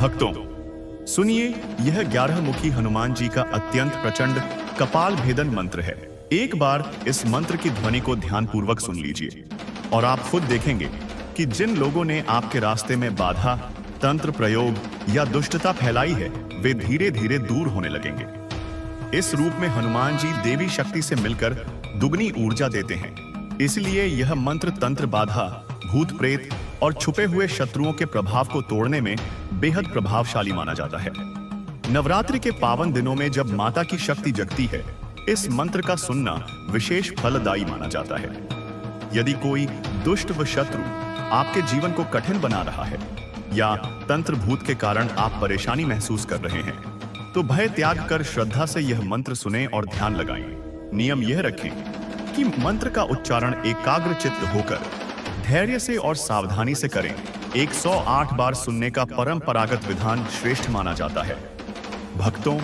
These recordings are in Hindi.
भक्तों, सुनिए, यह 11 मुखी हनुमान जी का अत्यंत प्रचंड कपाल भेदन मंत्र है। एक बार इस मंत्र की ध्वनि को ध्यानपूर्वक सुन लीजिए और आप खुद देखेंगे कि जिन लोगों ने आपके रास्ते में बाधा, तंत्र प्रयोग या दुष्टता फैलाई है, वे धीरे धीरे दूर होने लगेंगे। इस रूप में हनुमान जी देवी शक्ति से मिलकर दुगनी ऊर्जा देते हैं। इसलिए यह मंत्र तंत्र बाधा, भूत प्रेत और छुपे हुए शत्रुओं के प्रभाव को तोड़ने में बेहद प्रभावशाली माना जाता है। नवरात्रि के पावन दिनों में जब माता की शक्ति जगती है, इस मंत्र का सुनना विशेष फलदायी माना जाता है। यदि कोई दुष्ट व शत्रु आपके जीवन को कठिन बना रहा है या तंत्र भूत के कारण आप परेशानी महसूस कर रहे हैं, तो भय त्याग कर श्रद्धा से यह मंत्र सुने और ध्यान लगाएं। नियम यह रखें कि मंत्र का उच्चारण एकाग्रचित्त होकर धैर्य से और सावधानी से करें। 108 बार सुनने का परंपरागत विधान श्रेष्ठ माना जाता है। भक्तों,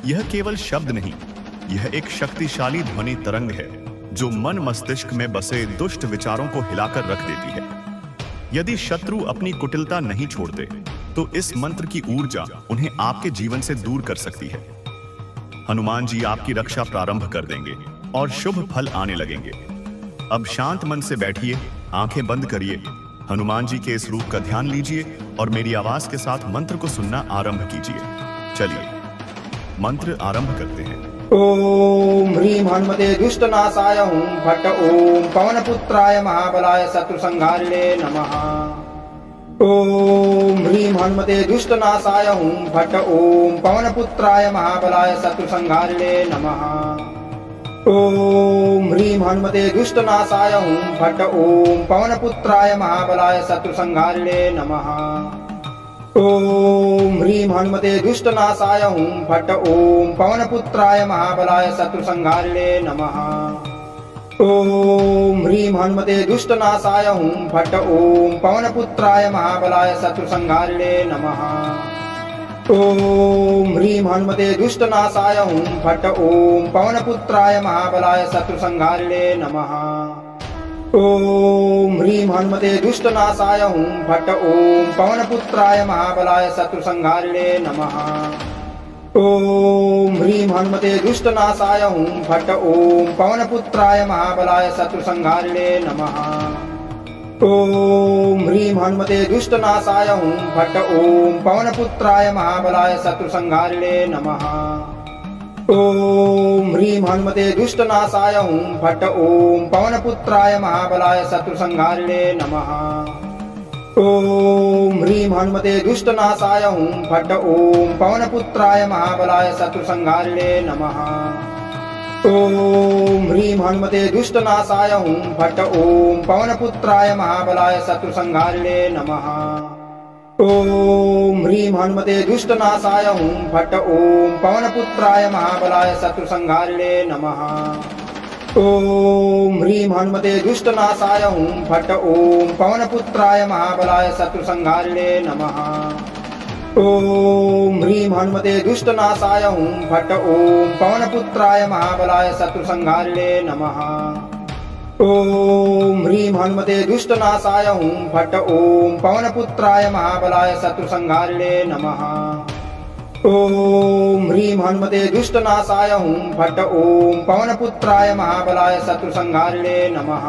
यह केवल शब्द नहीं, यह एक शक्तिशाली ध्वनि तरंग है जो मन मस्तिष्क में बसे दुष्ट विचारों को हिलाकर रख देती है। यदि शत्रु अपनी कुटिलता नहीं छोड़ते, तो इस मंत्र की ऊर्जा उन्हें आपके जीवन से दूर कर सकती है। हनुमान जी आपकी रक्षा प्रारंभ कर देंगे और शुभ फल आने लगेंगे। अब शांत मन से बैठिए, आंखें बंद करिए, हनुमान जी के इस रूप का ध्यान लीजिए और मेरी आवाज के साथ मंत्र को सुनना आरंभ कीजिए। चलिए मंत्र आरंभ करते हैं। ओम ह्रीं हनुमते दुष्टनाशाय हुं फट् ओम पवनपुत्राय महाबलाय शत्रुसंहारिणे नमः। ओम ह्रीं हनुमते दुष्टनाशाय हुं फट् ओम पवनपुत्राय महाबलाय शत्रुसंहारिणे नमः। ओम ह्रीं हनुमते दुष्टनाशाय हुं फट् ओम पवनपुत्राय महाबलाय शत्रुसंहारिणे नमः। ओम ह्रीं हनुमते दुष्टनाशाय हुं फट् ओम पवनपुत्राय महाबलाय शत्रुसंहारिणे नमः। ओम ह्रीं हनुमते दुष्टनाशाय हुं फट् ओम पवनपुत्राय महाबलाय शत्रुसंहारिणे नमः। ओम ह्रीं हनुमते दुष्टनाशाय हुं फट् ओम पवनपुत्राय महाबलाय शत्रुसंहारिणे नमः। ओम ह्रीं हनुमते दुष्टनाशाय हुं फट् ओम पवनपुत्राय महाबलाय शत्रुसंहारिणे नमः। ओम ह्रीं हनुमते दुष्टनाशाय हुं फट् ओम पवनपुत्राय महाबलाय शत्रुसंहारिणे नमः। ओम ह्रीं हनुमते दुष्टनाशाय हुं फट् ओम पवनपुत्राय महाबलाय शत्रुसंहारिणे नमः। ओम ह्रीं हनुमते दुष्टनाशाय हुं फट् ओम पवनपुत्राय महाबलाय शत्रुसंहारिणे नमः। ओम ह्रीं हनुमते दुष्टनाशाय हुं फट् ओम पवनपुत्राय महाबलाय शत्रुसंहारिणे नमः। ओम ह्रीं हनुमते दुष्टनाशाय हुं फट् ओम पवनपुत्राय महाबलाय शत्रुसंहारिणे नमः। ओम ह्रीं हनुमते दुष्टनाशाय हुं फट् ओम पवनपुत्राय महाबलाय शत्रुसंहारिणे नमः। ओम ह्रीं हनुमते दुष्टनाशाय हुं फट् ओम पवनपुत्राय महाबलाय शत्रुसंहारिणे नमः। ओम ह्रीं हनुमते दुष्टनाशाय हुं फट् ओम पवनपुत्राय महाबलाय शत्रुसंहारिणे नमः। ओम ह्रीं हनुमते दुष्टनाशाय हुं फट् ओम पवनपुत्राय महाबलाय शत्रुसंहारिणे नमः। ओम ह्रीं हनुमते दुष्टनाशाय हुं फट् ओम पवनपुत्राय महाबलाय शत्रुसंहारिणे नमः।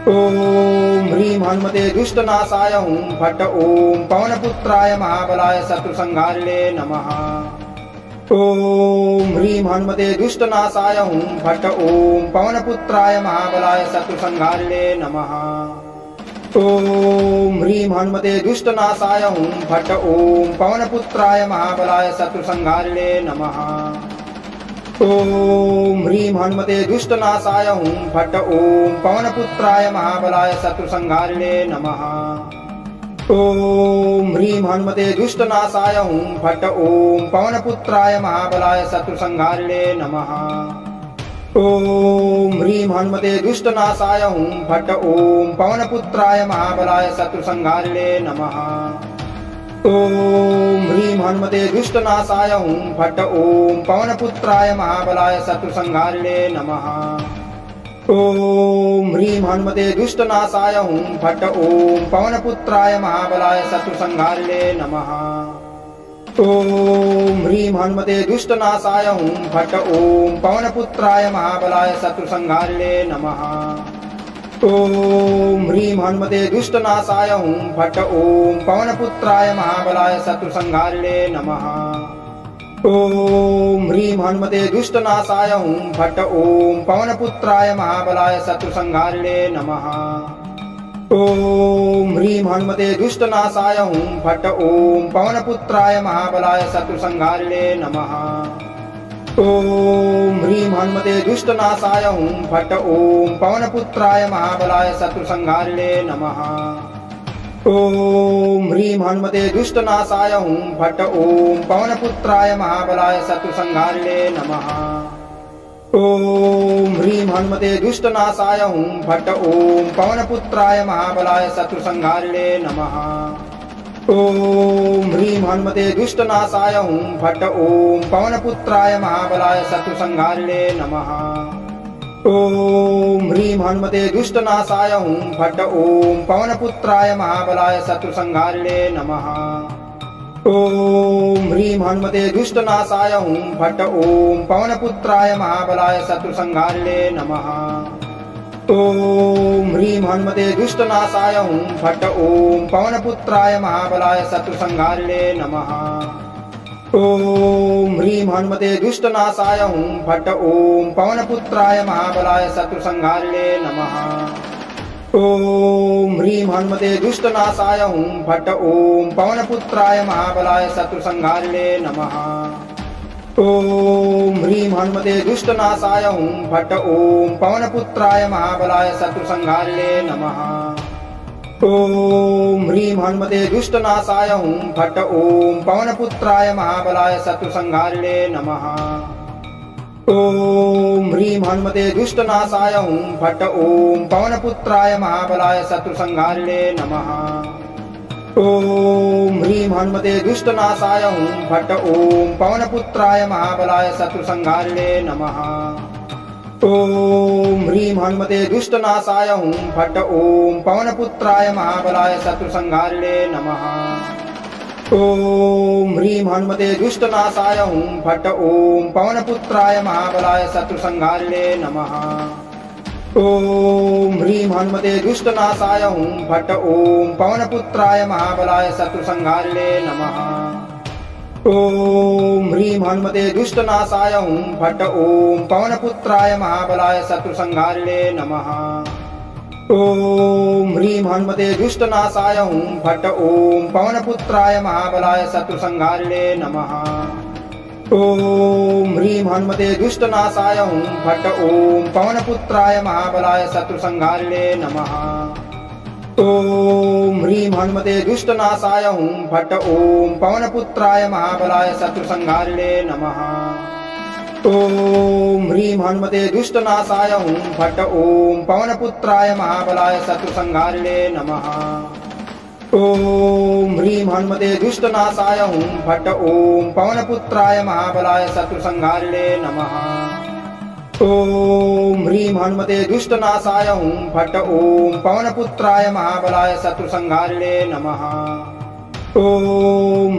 ओम ह्रीं हनुमते दुष्टनाशाय हुं फट् ओम पवनपुत्राय महाबलाय शत्रुसंहारिणे नमः। ओम ह्रीं हनुमते दुष्टनाशाय हुं फट् ओम पवनपुत्राय महाबलाय शत्रुसंहारिणे नमः। ओम ह्रीं हनुमते दुष्टनाशाय हुं फट् ओम पवनपुत्राय महाबलाय शत्रुसंहारिणे नमः। ओम ह्रीं हनुमते दुष्टनाशाय हुं फट् ओम पवनपुत्राय महाबलाय शत्रुसंहारिणे नमः। ओम ह्रीं हनुमते दुष्टनाशाय हुं फट् ओम पवनपुत्राय महाबलाय शत्रुसंहारिणे नमः। ओम ह्रीं हनुमते दुष्टनाशाय हुं फट् ओम पवनपुत्राय महाबलाय शत्रुसंहारिणे नमः। ओम ह्रीं हनुमते दुष्टनाशाय हुं फट् ओम पवनपुत्राय महाबलाय शत्रुसंहारिणे नमः। ॐ ह्रीं हनुमते दुष्टनाशाय हुं फट् ॐ पवनपुत्राय महाबलाय शत्रुसंहारिणे नमः। ॐ ह्रीं हनुमते दुष्टनाशाय हुं फट् ॐ पवनपुत्राय महाबलाय शत्रुसंहारिणे नमः। ॐ ह्रीं हनुमते दुष्टनाशाय हुं फट् ॐ पवनपुत्राय महाबलाय शत्रुसंहारिणे नमः। ॐ ह्रीं हनुमते दुष्टनाशाय हुं फट् ॐ पवनपुत्राय महाबलाय शत्रुसंहारिणे नमः। ॐ ह्रीं हनुमते दुष्टनाशाय हुं फट् ॐ पवनपुत्राय महाबलाय शत्रुसंहारिणे नमः। ॐ ह्रीं हनुमते दुष्टनाशाय हुं फट् ॐ पवनपुत्राय महाबलाय शत्रुसंहारिणे नमः। ॐ ह्रीं हनुमते दुष्टनाशाय हुं फट् ॐ पवनपुत्राय महाबलाय शत्रुसंहारिणे नमः। ॐ ह्रीं हनुमते दुष्टनाशाय हुं फट् ॐ पवनपुत्राय महाबलाय शत्रुसंहारिणे नमः। ॐ ह्रीं हनुमते दुष्टनाशाय हुं फट् ॐ पवनपुत्राय महाबलाय शत्रुसंहारिणे नमः। ॐ ह्रीं हनुमते दुष्टनाशाय हुं फट् ॐ पवनपुत्राय महाबलाय शत्रुसंहारिणे नमः। ॐ ह्रीं हनुमते दुष्टनाशाय हुं फट् ॐ पवनपुत्राय महाबलाय शत्रुसंहारिणे नमः। ॐ ह्रीं हनुमते दुष्टनाशाय हुं फट् ॐ पवनपुत्राय महाबलाय शत्रुसंहारिणे नमः। ॐ ह्रीं हनुमते दुष्टनाशाय हुं फट् ॐ पवनपुत्राय महाबलाय शत्रुसंहारिणे नमः। ॐ ह्रीं हनुमते दुष्टनाशाय हुं फट् ॐ पवनपुत्राय महाबलाय शत्रुसंहारिणे नमः। ॐ ह्रीं हनुमते दुष्टनाशाय हुं फट् ॐ पवनपुत्राय महाबलाय शत्रुसंहारिणे नमः। ॐ ह्रीं हनुमते दुष्टनाशाय हुं फट् ॐ पवनपुत्राय महाबलाय शत्रुसंहारिणे नमः। ॐ ह्रीं हनुमते दुष्टनाशाय हुं फट् ॐ पवनपुत्राय महाबलाय शत्रुसंहारिणे नमः। ॐ ह्रीं हनुमते दुष्टनाशाय हुं फट् ॐ पवनपुत्राय महाबलाय शत्रुसंहारिणे नमः। ॐ ह्रीं हनुमते दुष्टनाशाय हुं फट् ॐ पवनपुत्राय महाबलाय शत्रुसंहारिणे नमः। ॐ ह्रीं हनुमते दुष्टनाशाय हुं फट् ॐ पवनपुत्राय महाबलाय शत्रुसंहारिणे नमः। ॐ ह्रीं हनुमते दुष्टनाशाय हुं फट् ॐ पवनपुत्राय महाबलाय शत्रुसंहारिणे नमः। ॐ ह्रीं हनुमते दुष्टनाशाय हुं फट् ॐ पवनपुत्राय महाबलाय शत्रुसंहारिणे नमः। ॐ ह्रीं हनुमते दुष्टनाशाय हुं फट् ॐ पवनपुत्राय महाबलाय शत्रुसंहारिणे नमः। ॐ ह्रीं हनुमते दुष्टनाशाय हुं फट् ॐ पवनपुत्राय महाबलाय शत्रुसंहारिणे नमः। ॐ ह्रीं हनुमते दुष्टनाशाय हुं फट् ॐ पवनपुत्राय महाबलाय शत्रुसंहारिणे नमः। ॐ ह्रीं हनुमते दुष्टनाशाय हुं फट् ॐ पवनपुत्राय महाबलाय शत्रुसंहारिणे नमः। ॐ ह्रीं हनुमते दुष्टनाशाय हुं फट् ॐ पवनपुत्राय महाबलाय शत्रुसंहारिणे नमः। ॐ ह्रीं हनुमते दुष्टनाशाय हुं फट् ॐ पवनपुत्राय महाबलाय शत्रुसंहारिणे नमः। ॐ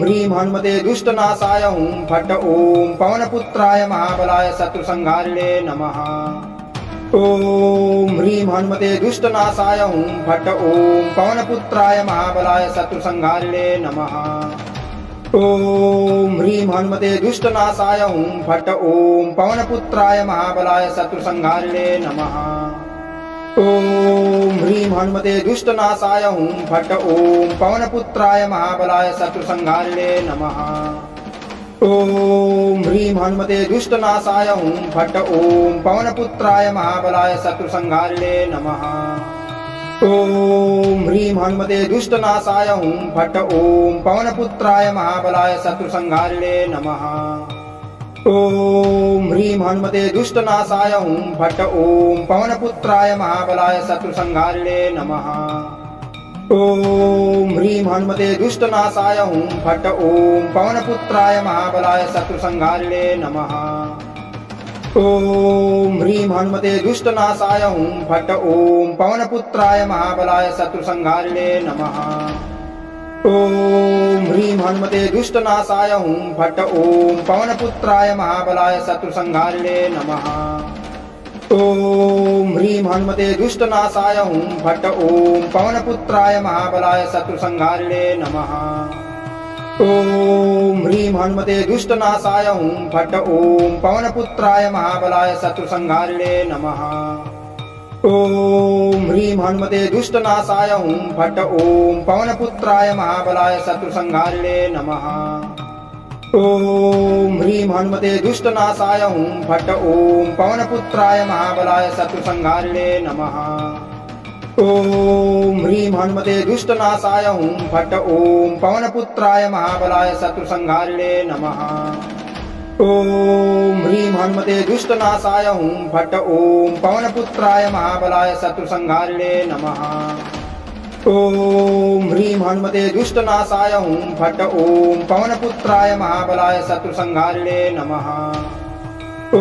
ह्रीं हनुमते दुष्टनाशाय हुं फट् ॐ पवनपुत्राय महाबलाय शत्रुसंहारिणे नमः। ॐ ह्रीं हनुमते दुष्टनाशाय हुं फट् ॐ पवनपुत्राय महाबलाय शत्रुसंहारिणे नमः। ॐ ह्रीं हनुमते दुष्टनाशाय हुं फट् ॐ पवनपुत्राय महाबलाय शत्रुसंहारिणे नमः। ॐ ह्रीं हनुमते दुष्टनाशाय हुं फट् ॐ पवनपुत्राय महाबलाय शत्रुसंहारिणे नमः। ॐ ह्रीं हनुमते दुष्टनाशाय हुं फट् ॐ पवनपुत्राय महाबलाय शत्रुसंहारिणे नमः। ॐ ह्रीं हनुमते दुष्टनाशाय हुं फट् ॐ पवनपुत्राय महाबलाय शत्रुसंहारिणे नमः। ॐ ह्रीं हनुमते दुष्टनाशाय हुं फट् ॐ पवनपुत्राय महाबलाय शत्रुसंहारिणे नमः। ॐ ह्रीं हनुमते दुष्टनाशाय हुं फट् ॐ पवनपुत्राय महाबलाय शत्रुसंहारिणे नमः। ॐ ह्रीं हनुमते दुष्टनाशाय हुं फट् ॐ पवनपुत्राय महाबलाय शत्रुसंहारिणे नमः। ॐ ह्रीं हनुमते दुष्टनाशाय हुं फट् ॐ पवनपुत्राय महाबलाय शत्रुसंहारिणे नमः। ॐ ह्रीं हनुमते दुष्टनाशाय हुं फट् ॐ पवनपुत्राय महाबलाय शत्रुसंहारिणे नमः। ॐ ह्रीं हनुमते दुष्टनाशाय हुं फट् ॐ पवनपुत्राय महाबलाय शत्रुसंहारिणे नमः। ॐ ह्रीं हनुमते दुष्टनाशाय हुं फट् ॐ पवनपुत्राय महाबलाय शत्रुसंहारिणे नमः। ॐ ह्रीं हनुमते दुष्टनाशाय हुं फट् ॐ पवनपुत्राय महाबलाय शत्रुसंहारिणे नमः। ॐ ह्रीं हनुमते दुष्टनाशाय हुं फट् ॐ पवनपुत्राय महाबलाय शत्रुसंहारिणे नमः। ॐ ह्रीं हनुमते दुष्टनाशाय हुं फट् ॐ पवनपुत्राय महाबलाय शत्रुसंहारिणे नमः। ॐ ह्रीं हनुमते दुष्टनाशाय हुं फट् ॐ पवनपुत्राय महाबलाय शत्रुसंहारिणे नमः। ॐ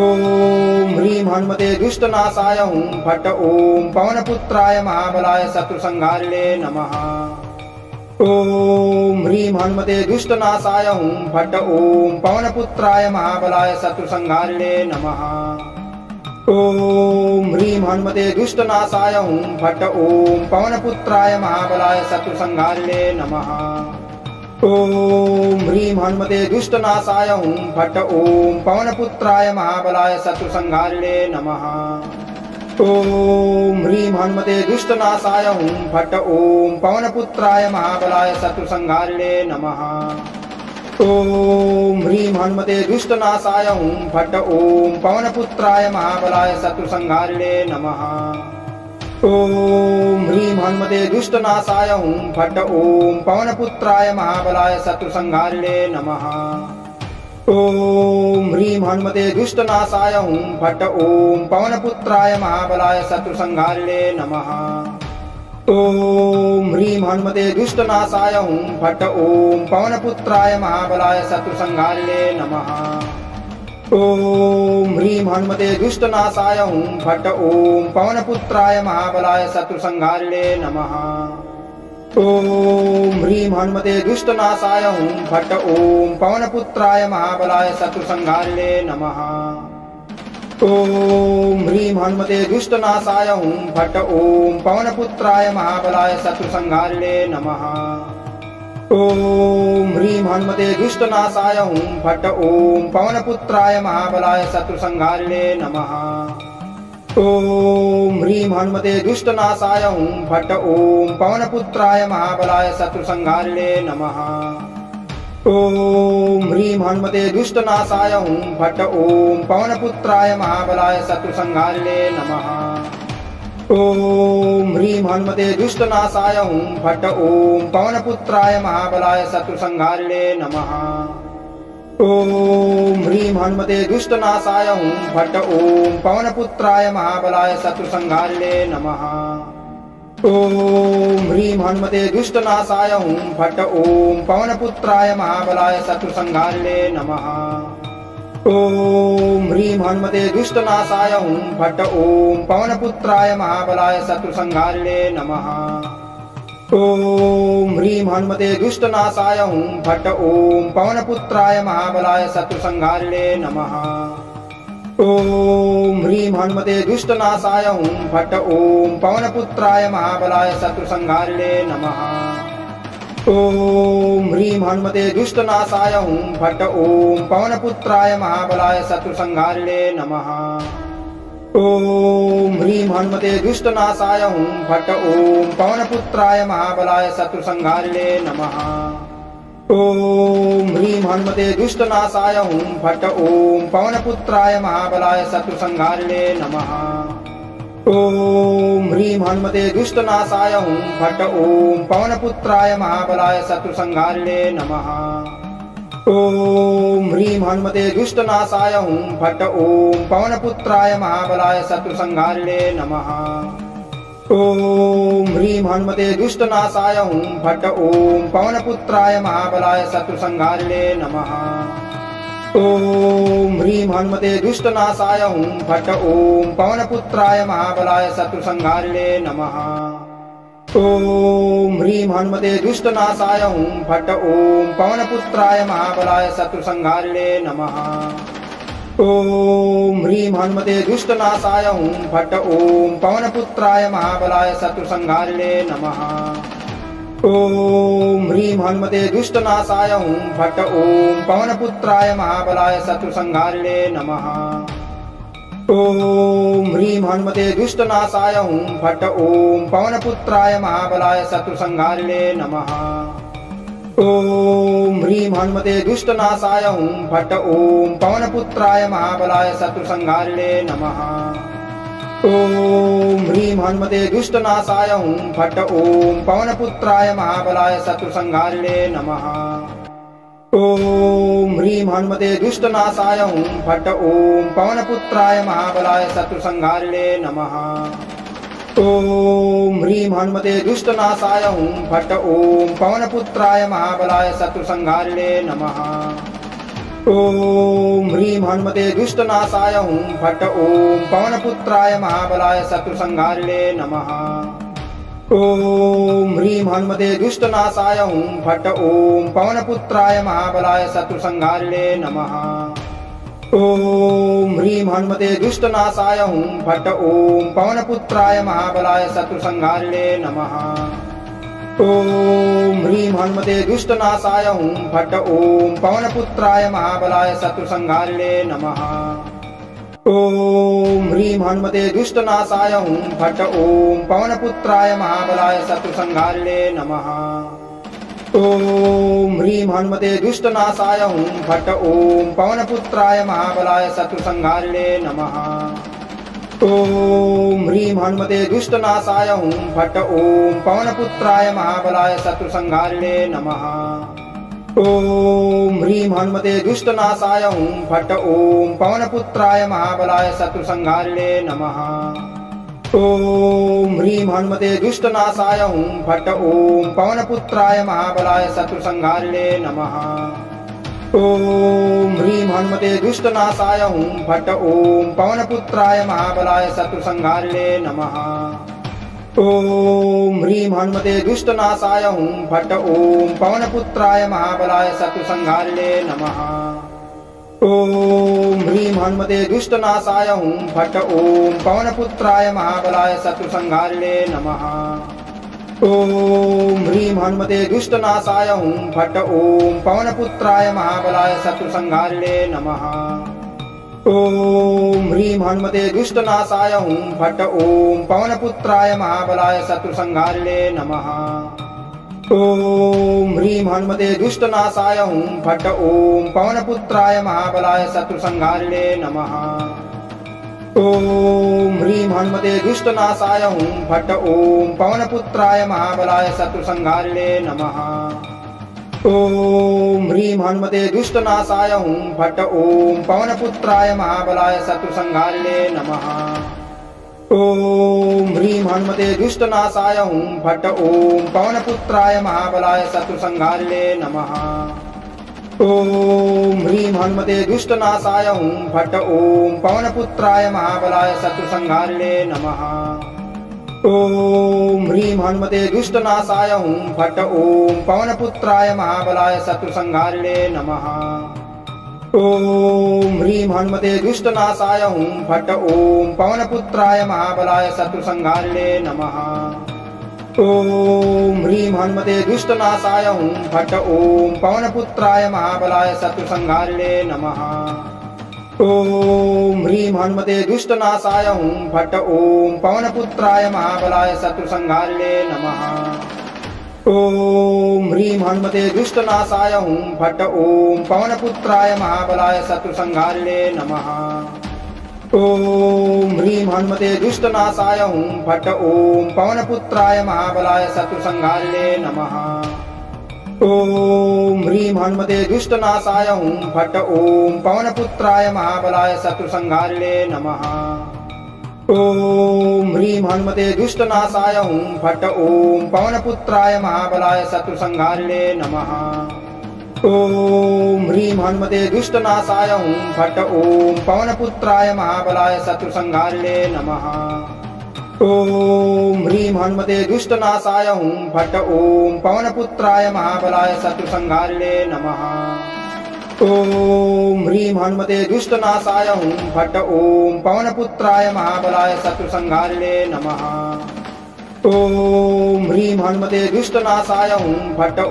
ह्रीं हनुमते दुष्टनाशाय हुं फट् ॐ पवनपुत्राय महाबलाय शत्रुसंहारिणे नमः। ॐ ह्रीं हनुमते दुष्टनाशाय हुं फट् ॐ पवनपुत्राय महाबलाय शत्रुसंहारिणे नमः। ॐ ह्रीं हनुमते दुष्टनाशाय हुं फट् ॐ पवनपुत्राय महाबलाय शत्रुसंहारिणे नमः। ॐ ह्रीं हनुमते दुष्टनाशाय हुं फट् ॐ पवनपुत्राय महाबलाय शत्रुसंहारिणे नमः। ॐ ह्रीं हनुमते दुष्टनाशाय हुं फट् ॐ पवनपुत्राय महाबलाय शत्रुसंहारिणे नमः। ॐ ह्रीं हनुमते दुष्टनाशाय हुं फट् ॐ पवनपुत्राय महाबलाय शत्रुसंहारिणे नमः। ॐ ह्रीं हनुमते दुष्टनाशाय हुं फट् ॐ पवनपुत्राय महाबलाय शत्रुसंहारिणे नमः। ॐ ह्रीं हनुमते दुष्टनाशाय हुं फट् ॐ पवनपुत्राय महाबलाय शत्रुसंहारिणे नमः। ॐ ह्रीं हनुमते दुष्टनाशाय हुं फट् ॐ पवनपुत्राय महाबलाय शत्रुसंहारिणे नमः। ॐ ह्रीं हनुमते दुष्टनाशाय हुं फट् ॐ पवनपुत्राय महाबलाय शत्रुसंहारिणे नमः। ॐ ह्रीं हनुमते दुष्टनाशाय हुं फट् ॐ पवनपुत्राय महाबलाय शत्रुसंहारिणे नमः। ॐ ह्रीं हनुमते दुष्टनाशाय हुं फट् ॐ पवनपुत्राय महाबलाय शत्रुसंहारिणे नमः। ॐ ह्रीं हनुमते दुष्टनाशाय हुं फट् ॐ पवनपुत्राय महाबलाय शत्रुसंहारिणे नमः। ॐ ह्रीं हनुमते दुष्टनाशाय हुं फट् ॐ पवनपुत्राय महाबलाय शत्रुसंहारिणे नमः। ॐ ह्रीं हनुमते दुष्टनाशाय हुं फट् ॐ पवनपुत्राय महाबलाय शत्रुसंहारिणे नमः। ॐ ह्रीं हनुमते दुष्टनाशाय हुं फट् ॐ पवनपुत्राय महाबलाय शत्रुसंहारिणे नमः। ॐ ह्रीं हनुमते दुष्टनाशाय हुं फट् ॐ पवनपुत्राय महाबलाय शत्रुसंहारिणे नमः। ॐ ह्रीं हनुमते दुष्टनाशाय हुं फट् ॐ पवनपुत्राय महाबलाय शत्रुसंहारिणे नमः। ॐ ह्रीं हनुमते दुष्टनाशाय हुं फट् ॐ पवनपुत्राय महाबलाय शत्रुसंहारिणे नमः। ॐ ह्रीं हनुमते दुष्टनाशाय हुं फट् ॐ पवनपुत्राय महाबलाय शत्रुसंहारिणे नमः। ॐ ह्रीं हनुमते दुष्टनाशाय हुं फट् ॐ पवनपुत्राय महाबलाय शत्रुसंहारिणे नमः। ॐ ह्रीं हनुमते दुष्टनाशाय हुं फट् ॐ पवनपुत्राय महाबलाय शत्रुसंहारिणे नमः। ॐ ह्रीं हनुमते दुष्टनाशाय हुं फट् ॐ पवनपुत्राय महाबलाय शत्रुसंहारिणे नमः। ॐ ह्रीं हनुमते दुष्टनाशाय हुं फट् ॐ पवनपुत्राय महाबलाय शत्रुसंहारिणे नमः। ॐ ह्रीं हनुमते दुष्टनाशाय हुं फट् ॐ पवनपुत्राय महाबलाय शत्रुसंहारिणे नमः। ॐ ह्रीं हनुमते दुष्टनाशाय हुं फट् ॐ पवनपुत्राय महाबलाय शत्रुसंहारिणे नमः। ॐ ह्रीं हनुमते दुष्टनाशाय हुं फट् ॐ पवनपुत्राय महाबलाय शत्रुसंहारिणे नमः। ॐ ह्रीं हनुमते दुष्टनाशाय हुं फट् ॐ पवनपुत्राय महाबलाय शत्रुसंहारिणे नमः। ॐ ह्रीं हनुमते दुष्टनाशाय हुं फट् ॐ पवनपुत्राय महाबलाय शत्रुसंहारिणे नमः। ॐ ह्रीं हनुमते दुष्टनाशाय हुं फट् ॐ पवनपुत्राय महाबलाय शत्रुसंहारिणे नमः। ॐ ह्रीं हनुमते दुष्टनाशाय हुं फट् ॐ पवनपुत्राय महाबलाय शत्रुसंहारिणे नमः। ॐ ह्रीं हनुमते दुष्टनाशाय हुं फट् ॐ पवनपुत्राय महाबलाय शत्रुसंहारिणे नमः। ॐ ह्रीं हनुमते दुष्टनाशाय हुं फट् ॐ पवनपुत्राय महाबलाय शत्रुसंहारिणे नमः। ॐ ह्रीं हनुमते दुष्टनाशाय हुं फट् ॐ पवनपुत्राय महाबलाय शत्रुसंहारिणे नमः। ॐ ह्रीं हनुमते दुष्टनाशाय हुं फट् ॐ पवनपुत्राय महाबलाय शत्रुसंहारिणे नमः। ॐ ह्रीं हनुमते दुष्टनाशाय हुं फट् ॐ पवनपुत्राय महाबलाय शत्रुसंहारिणे नमः। ॐ ह्रीं हनुमते दुष्टनाशाय हुं फट् ॐ पवनपुत्राय महाबलाय शत्रुसंहारिणे नमः। ॐ ह्रीं हनुमते दुष्टनाशाय हुं फट् ॐ पवनपुत्राय महाबलाय शत्रुसंहारिणे नमः। ॐ ह्रीं हनुमते दुष्टनाशाय हुं फट् ॐ पवनपुत्राय महाबलाय शत्रुसंहारिणे नमः। ॐ ह्रीं हनुमते दुष्टनाशाय हुं फट् ॐ पवनपुत्राय महाबलाय शत्रुसंहारिणे नमः। ॐ ह्रीं हनुमते दुष्टनाशाय हुं फट् ॐ पवनपुत्राय महाबलाय शत्रुसंहारिणे नमः। ॐ ह्रीं हनुमते दुष्टनाशाय हुं फट् ॐ पवनपुत्राय महाबलाय शत्रुसंहारिणे नमः। ॐ ह्रीं हनुमते दुष्टनाशाय हुं फट् ॐ पवनपुत्राय महाबलाय शत्रुसंहारिणे नमः। ॐ ह्रीं हनुमते दुष्टनाशाय हुं फट् ॐ पवनपुत्राय महाबलाय शत्रुसंहारिणे नमः। ॐ ह्रीं हनुमते दुष्टनाशाय हुं फट् ॐ पवनपुत्राय महाबलाय शत्रुसंहारिणे नमः। ॐ ह्रीं हनुमते दुष्टनाशाय हुं फट् ॐ पवनपुत्राय महाबलाय शत्रुसंहारिणे नमः। ॐ ह्रीं हनुमते दुष्टनाशाय हुं फट् ॐ पवनपुत्राय महाबलाय शत्रुसंहारिणे नमः। ॐ ह्रीं हनुमते दुष्टनाशाय हुं फट् ॐ पवनपुत्राय महाबलाय शत्रुसंहारिणे नमः। ॐ ह्रीं हनुमते दुष्टनाशाय हुं फट् ॐ पवनपुत्राय महाबलाय शत्रुसंहारिणे नमः। ॐ ह्रीं हनुमते दुष्टनाशाय हुं फट् ॐ पवनपुत्राय महाबलाय शत्रुसंहारिणे नमः। ॐ ह्रीं हनुमते दुष्टनाशाय हुं फट् ॐ पवनपुत्राय महाबलाय शत्रुसंहारिणे नमः। ॐ ह्रीं हनुमते दुष्टनाशाय हुं फट् ॐ पवनपुत्राय महाबलाय शत्रुसंहारिणे नमः। ॐ ह्रीं हनुमते दुष्टनाशाय हुं फट् ॐ पवनपुत्राय महाबलाय शत्रुसंहारिणे नमः। ॐ ह्रीं हनुमते दुष्टनाशाय हुं फट् ॐ पवनपुत्राय महाबलाय शत्रुसंहारिणे नमः। ॐ ह्रीं हनुमते दुष्टनाशाय हुं फट् ॐ पवनपुत्राय महाबलाय शत्रुसंहारिणे नमः। ॐ ह्रीं हनुमते दुष्टनाशाय हुं फट् ॐ पवनपुत्राय महाबलाय शत्रुसंहारिणे नमः। ॐ ह्रीं हनुमते दुष्टनाशाय हुं फट् ॐ पवनपुत्राय महाबलाय शत्रुसंहारिणे नमः। ॐ ह्रीं हनुमते दुष्टनाशाय हुं फट् ॐ पवनपुत्राय महाबलाय शत्रुसंहारिणे नमः। ॐ ह्रीं हनुमते दुष्टनाशाय हुं फट् ॐ पवनपुत्राय महाबलाय शत्रुसंहारिणे नमः। ॐ ह्रीं हनुमते दुष्टनाशाय हुं फट् ॐ पवनपुत्राय महाबलाय शत्रुसंहारिणे नमः। ॐ ह्रीं हनुमते दुष्टनाशाय हुं फट् ॐ पवनपुत्राय महाबलाय शत्रुसंहारिणे नमः। ॐ ह्रीं हनुमते दुष्टनाशाय हुं फट् ॐ पवनपुत्राय महाबलाय शत्रुसंहारिणे नमः। ॐ ह्रीं हनुमते दुष्टनाशाय हुं फट् ॐ पवनपुत्राय महाबलाय शत्रुसंहारिणे नमः। ॐ ह्रीं हनुमते दुष्टनाशाय हुं फट् ॐ पवनपुत्राय महाबलाय शत्रुसंहारिणे नमः। ॐ ह्रीं हनुमते दुष्टनाशाय हुं फट् ॐ पवनपुत्राय महाबलाय शत्रुसंहारिणे नमः। ॐ ह्रीं हनुमते दुष्टनाशाय हुं फट् ॐ पवनपुत्राय महाबलाय शत्रुसंहारिणे नमः। ॐ ह्रीं हनुमते दुष्टनाशाय हुं फट् ॐ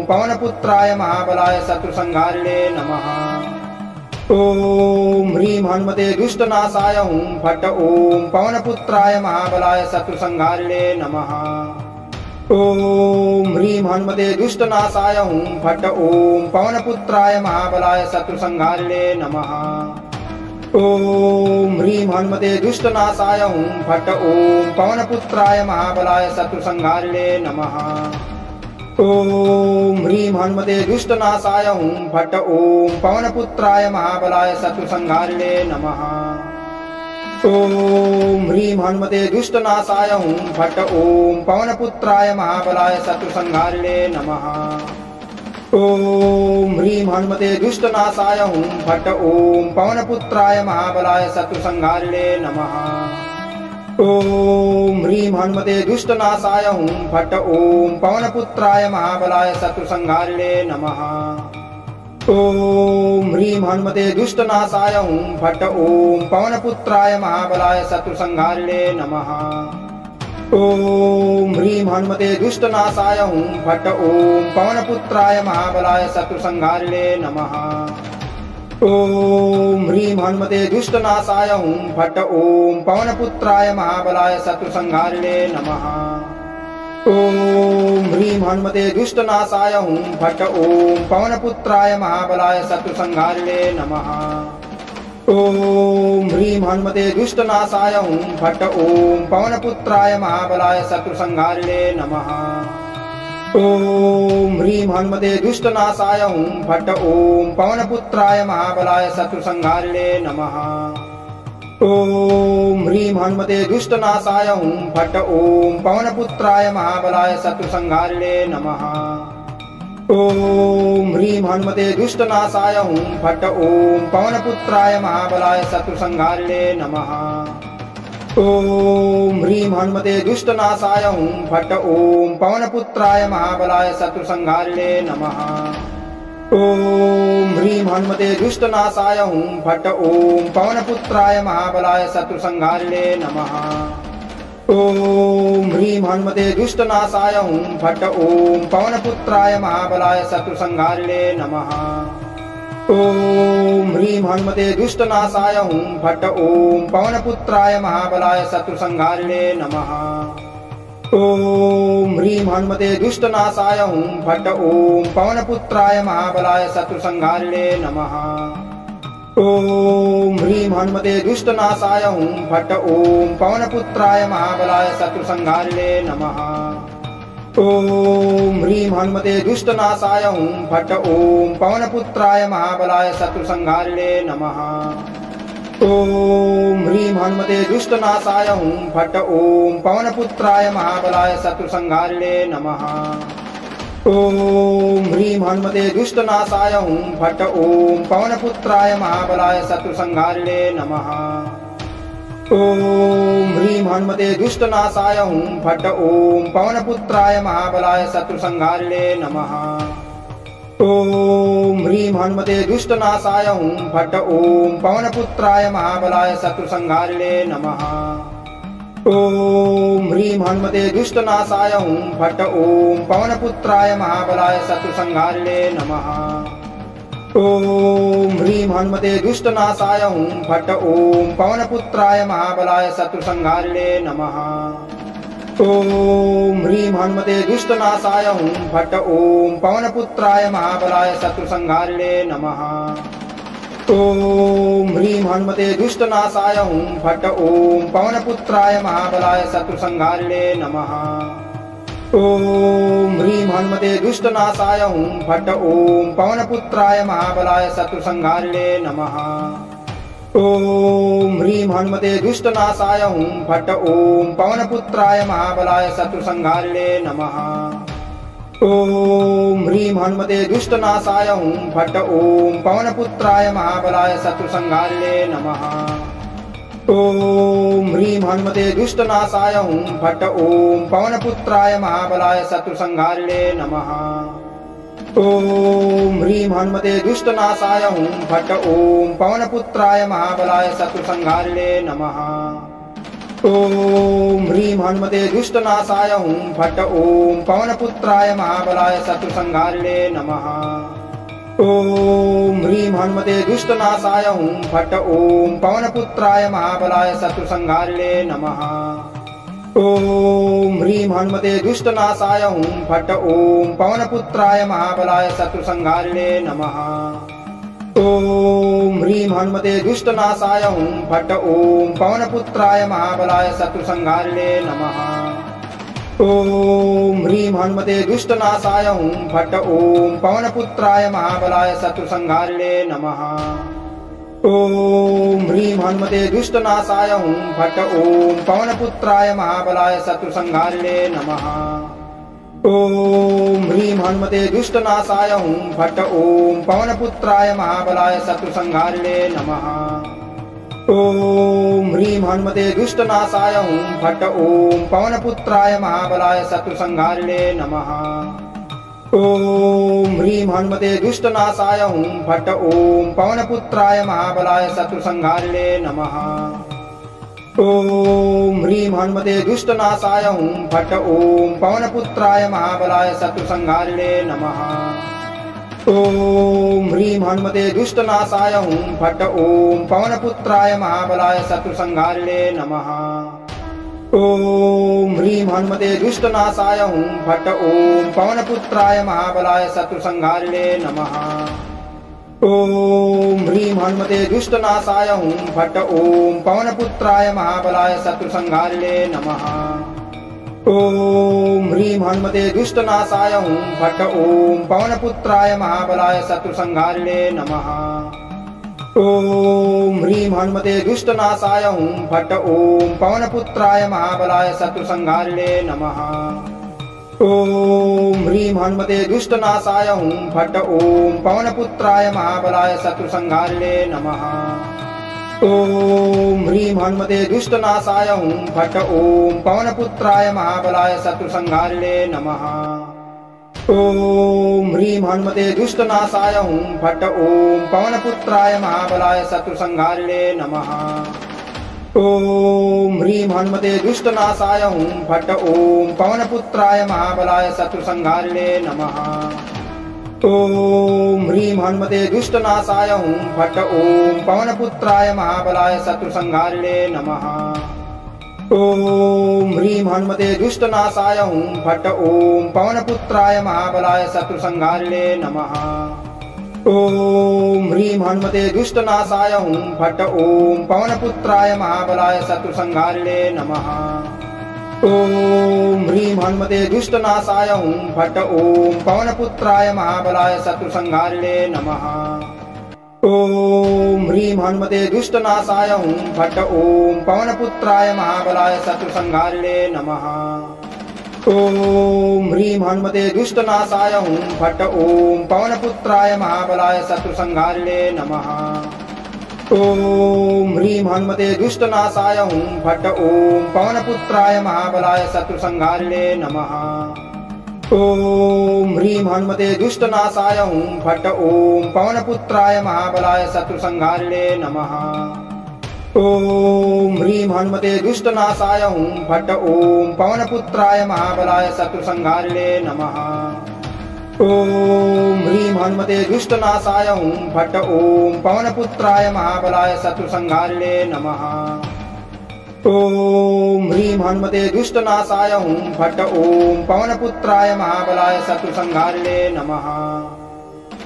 पवनपुत्राय महाबलाय शत्रुसंहारिणे नमः। ॐ ह्रीं हनुमते दुष्टनाशाय हुं फट् ॐ पवनपुत्राय महाबलाय शत्रुसंहारिणे नमः। ॐ ह्रीं हनुमते दुष्टनाशाय हुं फट् ॐ पवनपुत्राय महाबलाय शत्रुसंहारिणे नमः। ॐ ह्रीं हनुमते दुष्टनाशाय हुं फट् ॐ पवनपुत्राय महाबलाय शत्रुसंहारिणे नमः। ॐ ह्रीं हनुमते दुष्टनाशाय हुं फट् ॐ पवनपुत्राय महाबलाय शत्रुसंहारिणे नमः। ॐ ह्रीं हनुमते दुष्टनाशाय हुं फट् ॐ पवनपुत्राय महाबलाय शत्रुसंहारिणे नमः। ॐ ह्रीं हनुमते दुष्टनाशाय हुं फट् ॐ पवनपुत्राय महाबलाय शत्रुसंहारिणे नमः। ॐ ह्रीं हनुमते दुष्टनाशाय हुं फट् ॐ पवनपुत्राय महाबलाय शत्रुसंहारिणे नमः। ॐ ह्रीं हनुमते दुष्टनाशाय हुं फट् ॐ पवनपुत्राय महाबलाय शत्रुसंहारिणे नमः। ॐ ह्रीं हनुमते दुष्टनाशाय हुं फट् ॐ पवनपुत्राय महाबलाय शत्रुसंहारिणे नमः। ॐ ह्रीं हनुमते दुष्टनाशाय हुं फट् ॐ पवनपुत्राय महाबलाय शत्रुसंहारिणे नमः। ॐ ह्रीं हनुमते दुष्टनाशाय हुं फट् ॐ पवनपुत्राय महाबलाय शत्रुसंहारिणे नमः। ॐ ह्रीं हनुमते दुष्टनाशाय हुं फट् ॐ पवनपुत्राय महाबलाय शत्रुसंहारिणे नमः। ॐ ह्रीं हनुमते दुष्टनाशाय हुं फट् ॐ पवनपुत्राय महाबलाय शत्रुसंहारिणे नमः। ॐ ह्रीं हनुमते दुष्टनाशाय हुं फट् ॐ पवनपुत्राय महाबलाय शत्रुसंहारिणे नमः। ॐ ह्रीं हनुमते दुष्टनाशाय हुं फट् ॐ पवनपुत्राय महाबलाय शत्रुसंहारिणे नमः। ॐ ह्रीं हनुमते दुष्टनाशाय हुं फट् ॐ पवनपुत्राय महाबलाय शत्रुसंहारिणे नमः। ॐ ह्रीं हनुमते दुष्टनाशाय हुं फट् ॐ पवनपुत्राय महाबलाय शत्रुसंहारिणे नमः। ॐ ह्रीं हनुमते दुष्टनाशाय हुं फट् ॐ पवनपुत्राय महाबलाय शत्रुसंहारिणे नमः। ॐ ह्रीं हनुमते दुष्टनाशाय हुं फट् ॐ पवनपुत्राय महाबलाय शत्रुसंहारिणे नमः। ॐ ह्रीं हनुमते दुष्टनाशाय हुं फट् ॐ पवनपुत्राय महाबलाय शत्रुसंहारिणे नमः। ॐ ह्रीं हनुमते दुष्टनाशाय हुं फट् ॐ पवनपुत्राय महाबलाय शत्रुसंहारिणे नमः। ॐ ह्रीं हनुमते दुष्टनाशाय हुं फट् ॐ पवनपुत्राय महाबलाय शत्रुसंहारिणे नमः। ॐ ह्रीं हनुमते दुष्टनाशाय हुं फट् ॐ पवनपुत्राय महाबलाय शत्रुसंहारिणे नमः। ॐ ह्रीं हनुमते दुष्टनाशाय हुं फट् ॐ पवनपुत्राय महाबलाय शत्रुसंहारिणे नमः। ॐ ह्रीं हनुमते दुष्टनाशाय हुं फट् ॐ पवनपुत्राय महाबलाय शत्रुसंहारिणे नमः। ॐ ह्रीं हनुमते दुष्टनाशाय हुं फट् ॐ पवनपुत्राय महाबलाय शत्रुसंहारिणे नमः। ॐ ह्रीं हनुमते दुष्टनाशाय हुं फट् ॐ पवनपुत्राय महाबलाय शत्रुसंहारिणे नमः। ॐ ह्रीं हनुमते दुष्टनाशाय हुं फट् ॐ पवनपुत्राय महाबलाय शत्रुसंहारिणे नमः। ॐ ह्रीं हनुमते दुष्टनाशाय हुं फट् ॐ पवनपुत्राय महाबलाय शत्रुसंहारिणे नमः। ॐ ह्रीं हनुमते दुष्टनाशाय हुं फट् ॐ पवनपुत्राय महाबलाय शत्रुसंहारिणे नमः। ॐ ह्रीं हनुमते दुष्टनाशाय हुं फट् ॐ पवनपुत्राय महाबलाय शत्रुसंहारिणे नमः। ॐ ह्रीं हनुमते दुष्टनाशाय हुं फट् ॐ पवनपुत्राय महाबलाय शत्रुसंहारिणे नमः। ॐ ह्रीं हनुमते दुष्टनाशाय हुं फट् ॐ पवनपुत्राय महाबलाय शत्रुसंहारिणे नमः। ॐ ह्रीं हनुमते दुष्टनाशाय हुं फट् ॐ पवनपुत्राय महाबलाय शत्रुसंहारिणे नमः। ॐ ह्रीं हनुमते दुष्टनाशाय हुं फट् ॐ पवनपुत्राय महाबलाय शत्रुसंहारिणे नमः। ॐ ह्रीं हनुमते दुष्टनाशाय हुं फट् ॐ पवनपुत्राय महाबलाय शत्रुसंहारिणे नमः। ॐ ह्रीं हनुमते दुष्टनाशाय हुं फट् ॐ पवनपुत्राय महाबलाय शत्रुसंहारिणे नमः। ॐ ह्रीं हनुमते दुष्टनाशाय हुं फट् ॐ पवनपुत्राय महाबलाय शत्रुसंहारिणे नमः। ॐ ह्रीं हनुमते दुष्टनाशाय हुं फट् ॐ पवनपुत्राय महाबलाय शत्रुसंहारिणे नमः। ॐ ह्रीं हनुमते दुष्टनाशाय हुं फट् ॐ पवनपुत्राय महाबलाय शत्रुसंहारिणे नमः। ॐ ह्रीं हनुमते दुष्टनाशाय हुं फट् ॐ पवनपुत्राय महाबलाय शत्रुसंहारिणे नमः। ॐ ह्रीं हनुमते दुष्टनाशाय हुं फट् ॐ पवनपुत्राय महाबलाय शत्रुसंहारिणे नमः। ॐ ह्रीं हनुमते दुष्टनाशाय हुं फट् ॐ पवनपुत्राय महाबलाय शत्रुसंहारिणे नमः। ॐ ह्रीं हनुमते दुष्टनाशाय हुं फट् ॐ पवनपुत्राय महाबलाय शत्रुसंहारिणे नमः। ॐ ह्रीं हनुमते दुष्टनाशाय हुं फट् ॐ पवनपुत्राय महाबलाय शत्रुसंहारिणे नमः। ॐ ह्रीं हनुमते दुष्टनाशाय हुं फट् ॐ पवनपुत्राय महाबलाय शत्रुसंहारिणे नमः। ॐ ह्रीं हनुमते दुष्टनाशाय हुं फट् ॐ पवनपुत्राय महाबलाय शत्रुसंहारिणे नमः। ॐ ह्रीं हनुमते दुष्टनाशाय हुं फट् ॐ पवनपुत्राय महाबलाय शत्रुसंहारिणे नमः। ॐ ह्रीं हनुमते दुष्टनाशाय हुं फट् ॐ पवनपुत्राय महाबलाय शत्रुसंहारिणे नमः। ॐ ह्रीं हनुमते दुष्टनाशाय हुं फट् ॐ पवनपुत्राय महाबलाय शत्रुसंहारिणे नमः। ॐ ह्रीं हनुमते दुष्टनाशाय हुं फट् ॐ पवनपुत्राय महाबलाय शत्रुसंहारिणे नमः। ॐ ह्रीं हनुमते दुष्टनाशाय हुं फट् ॐ पवनपुत्राय महाबलाय शत्रुसंहारिणे नमः। ॐ ह्रीं हनुमते दुष्टनाशाय हुं फट् ॐ पवनपुत्राय महाबलाय शत्रुसंहारिणे नमः। ॐ ह्रीं हनुमते दुष्टनाशाय हुं फट् ॐ पवनपुत्राय महाबलाय शत्रुसंहारिणे नमः। ॐ ह्रीं हनुमते दुष्टनाशाय हुं फट् ॐ पवनपुत्राय महाबलाय शत्रुसंहारिणे नमः। ॐ ह्रीं हनुमते दुष्टनाशाय हुं फट् ॐ पवनपुत्राय महाबलाय शत्रुसंहारिणे नमः। ॐ ह्रीं हनुमते दुष्टनाशाय हुं फट् ॐ पवनपुत्राय महाबलाय शत्रुसंहारिणे नमः। ॐ ह्रीं हनुमते दुष्टनाशाय हुं फट् ॐ पवनपुत्राय महाबलाय शत्रुसंहारिणे नमः। ॐ ह्रीं हनुमते दुष्टनाशाय हुं फट् ॐ पवनपुत्राय महाबलाय शत्रुसंहारिणे नमः। ॐ ह्रीं हनुमते दुष्टनाशाय हुं फट् ॐ पवनपुत्राय महाबलाय शत्रुसंहारिणे नमः। ॐ ह्रीं हनुमते दुष्टनाशाय हुं फट् ॐ पवनपुत्राय महाबलाय शत्रुसंहारिणे नमः। ॐ ह्रीं हनुमते दुष्टनाशाय हुं फट् ॐ पवनपुत्राय महाबलाय शत्रुसंहारिणे नमः। ॐ ह्रीं हनुमते दुष्टनाशाय हुं फट् ॐ पवनपुत्राय महाबलाय शत्रुसंहारिणे नमः। ॐ ह्रीं हनुमते दुष्टनाशाय हुं फट् ॐ पवनपुत्राय महाबलाय शत्रुसंहारिणे नमः। ॐ ह्रीं हनुमते दुष्टनाशाय हुं फट् ॐ पवनपुत्राय महाबलाय शत्रुसंहारिणे नमः।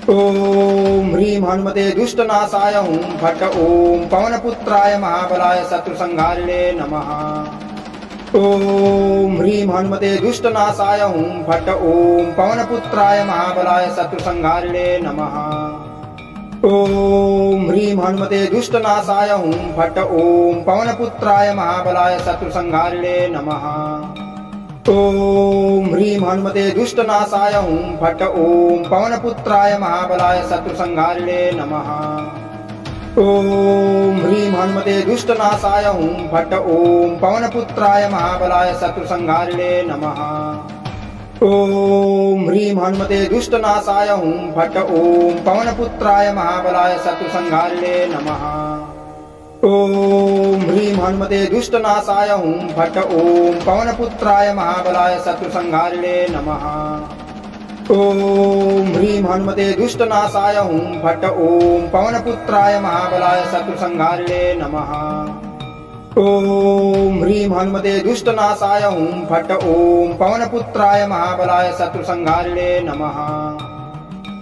ॐ ह्रीं हनुमते दुष्टनाशाय हुं फट् ॐ पवनपुत्राय महाबलाय शत्रुसंहारिणे नमः। ॐ ह्रीं हनुमते दुष्टनाशाय हुं फट् ॐ पवनपुत्राय महाबलाय शत्रुसंहारिणे नमः। ॐ ह्रीं हनुमते दुष्टनाशाय हुं फट् ॐ पवनपुत्राय महाबलाय शत्रुसंहारिणे नमः। ॐ ह्रीं हनुमते दुष्टनाशाय हुं फट् ॐ पवनपुत्राय महाबलाय शत्रुसंहारिणे नमः। ॐ ह्रीं हनुमते दुष्टनाशाय हुं फट् ॐ पवनपुत्राय महाबलाय शत्रुसंहारिणे नमः। ॐ ह्रीं हनुमते दुष्टनाशाय हुं फट् ॐ पवनपुत्राय महाबलाय शत्रुसंहारिणे नमः। ॐ ह्रीं हनुमते दुष्टनाशाय हुं फट् ॐ पवनपुत्राय महाबलाय शत्रुसंहारिणे नमः। ॐ ह्रीं हनुमते दुष्टनाशाय हुं फट् ॐ पवनपुत्राय महाबलाय शत्रुसंहारिणे नमः। ॐ ह्रीं हनुमते दुष्टनाशाय हुं फट् ॐ पवनपुत्राय महाबलाय शत्रुसंहारिणे नमः।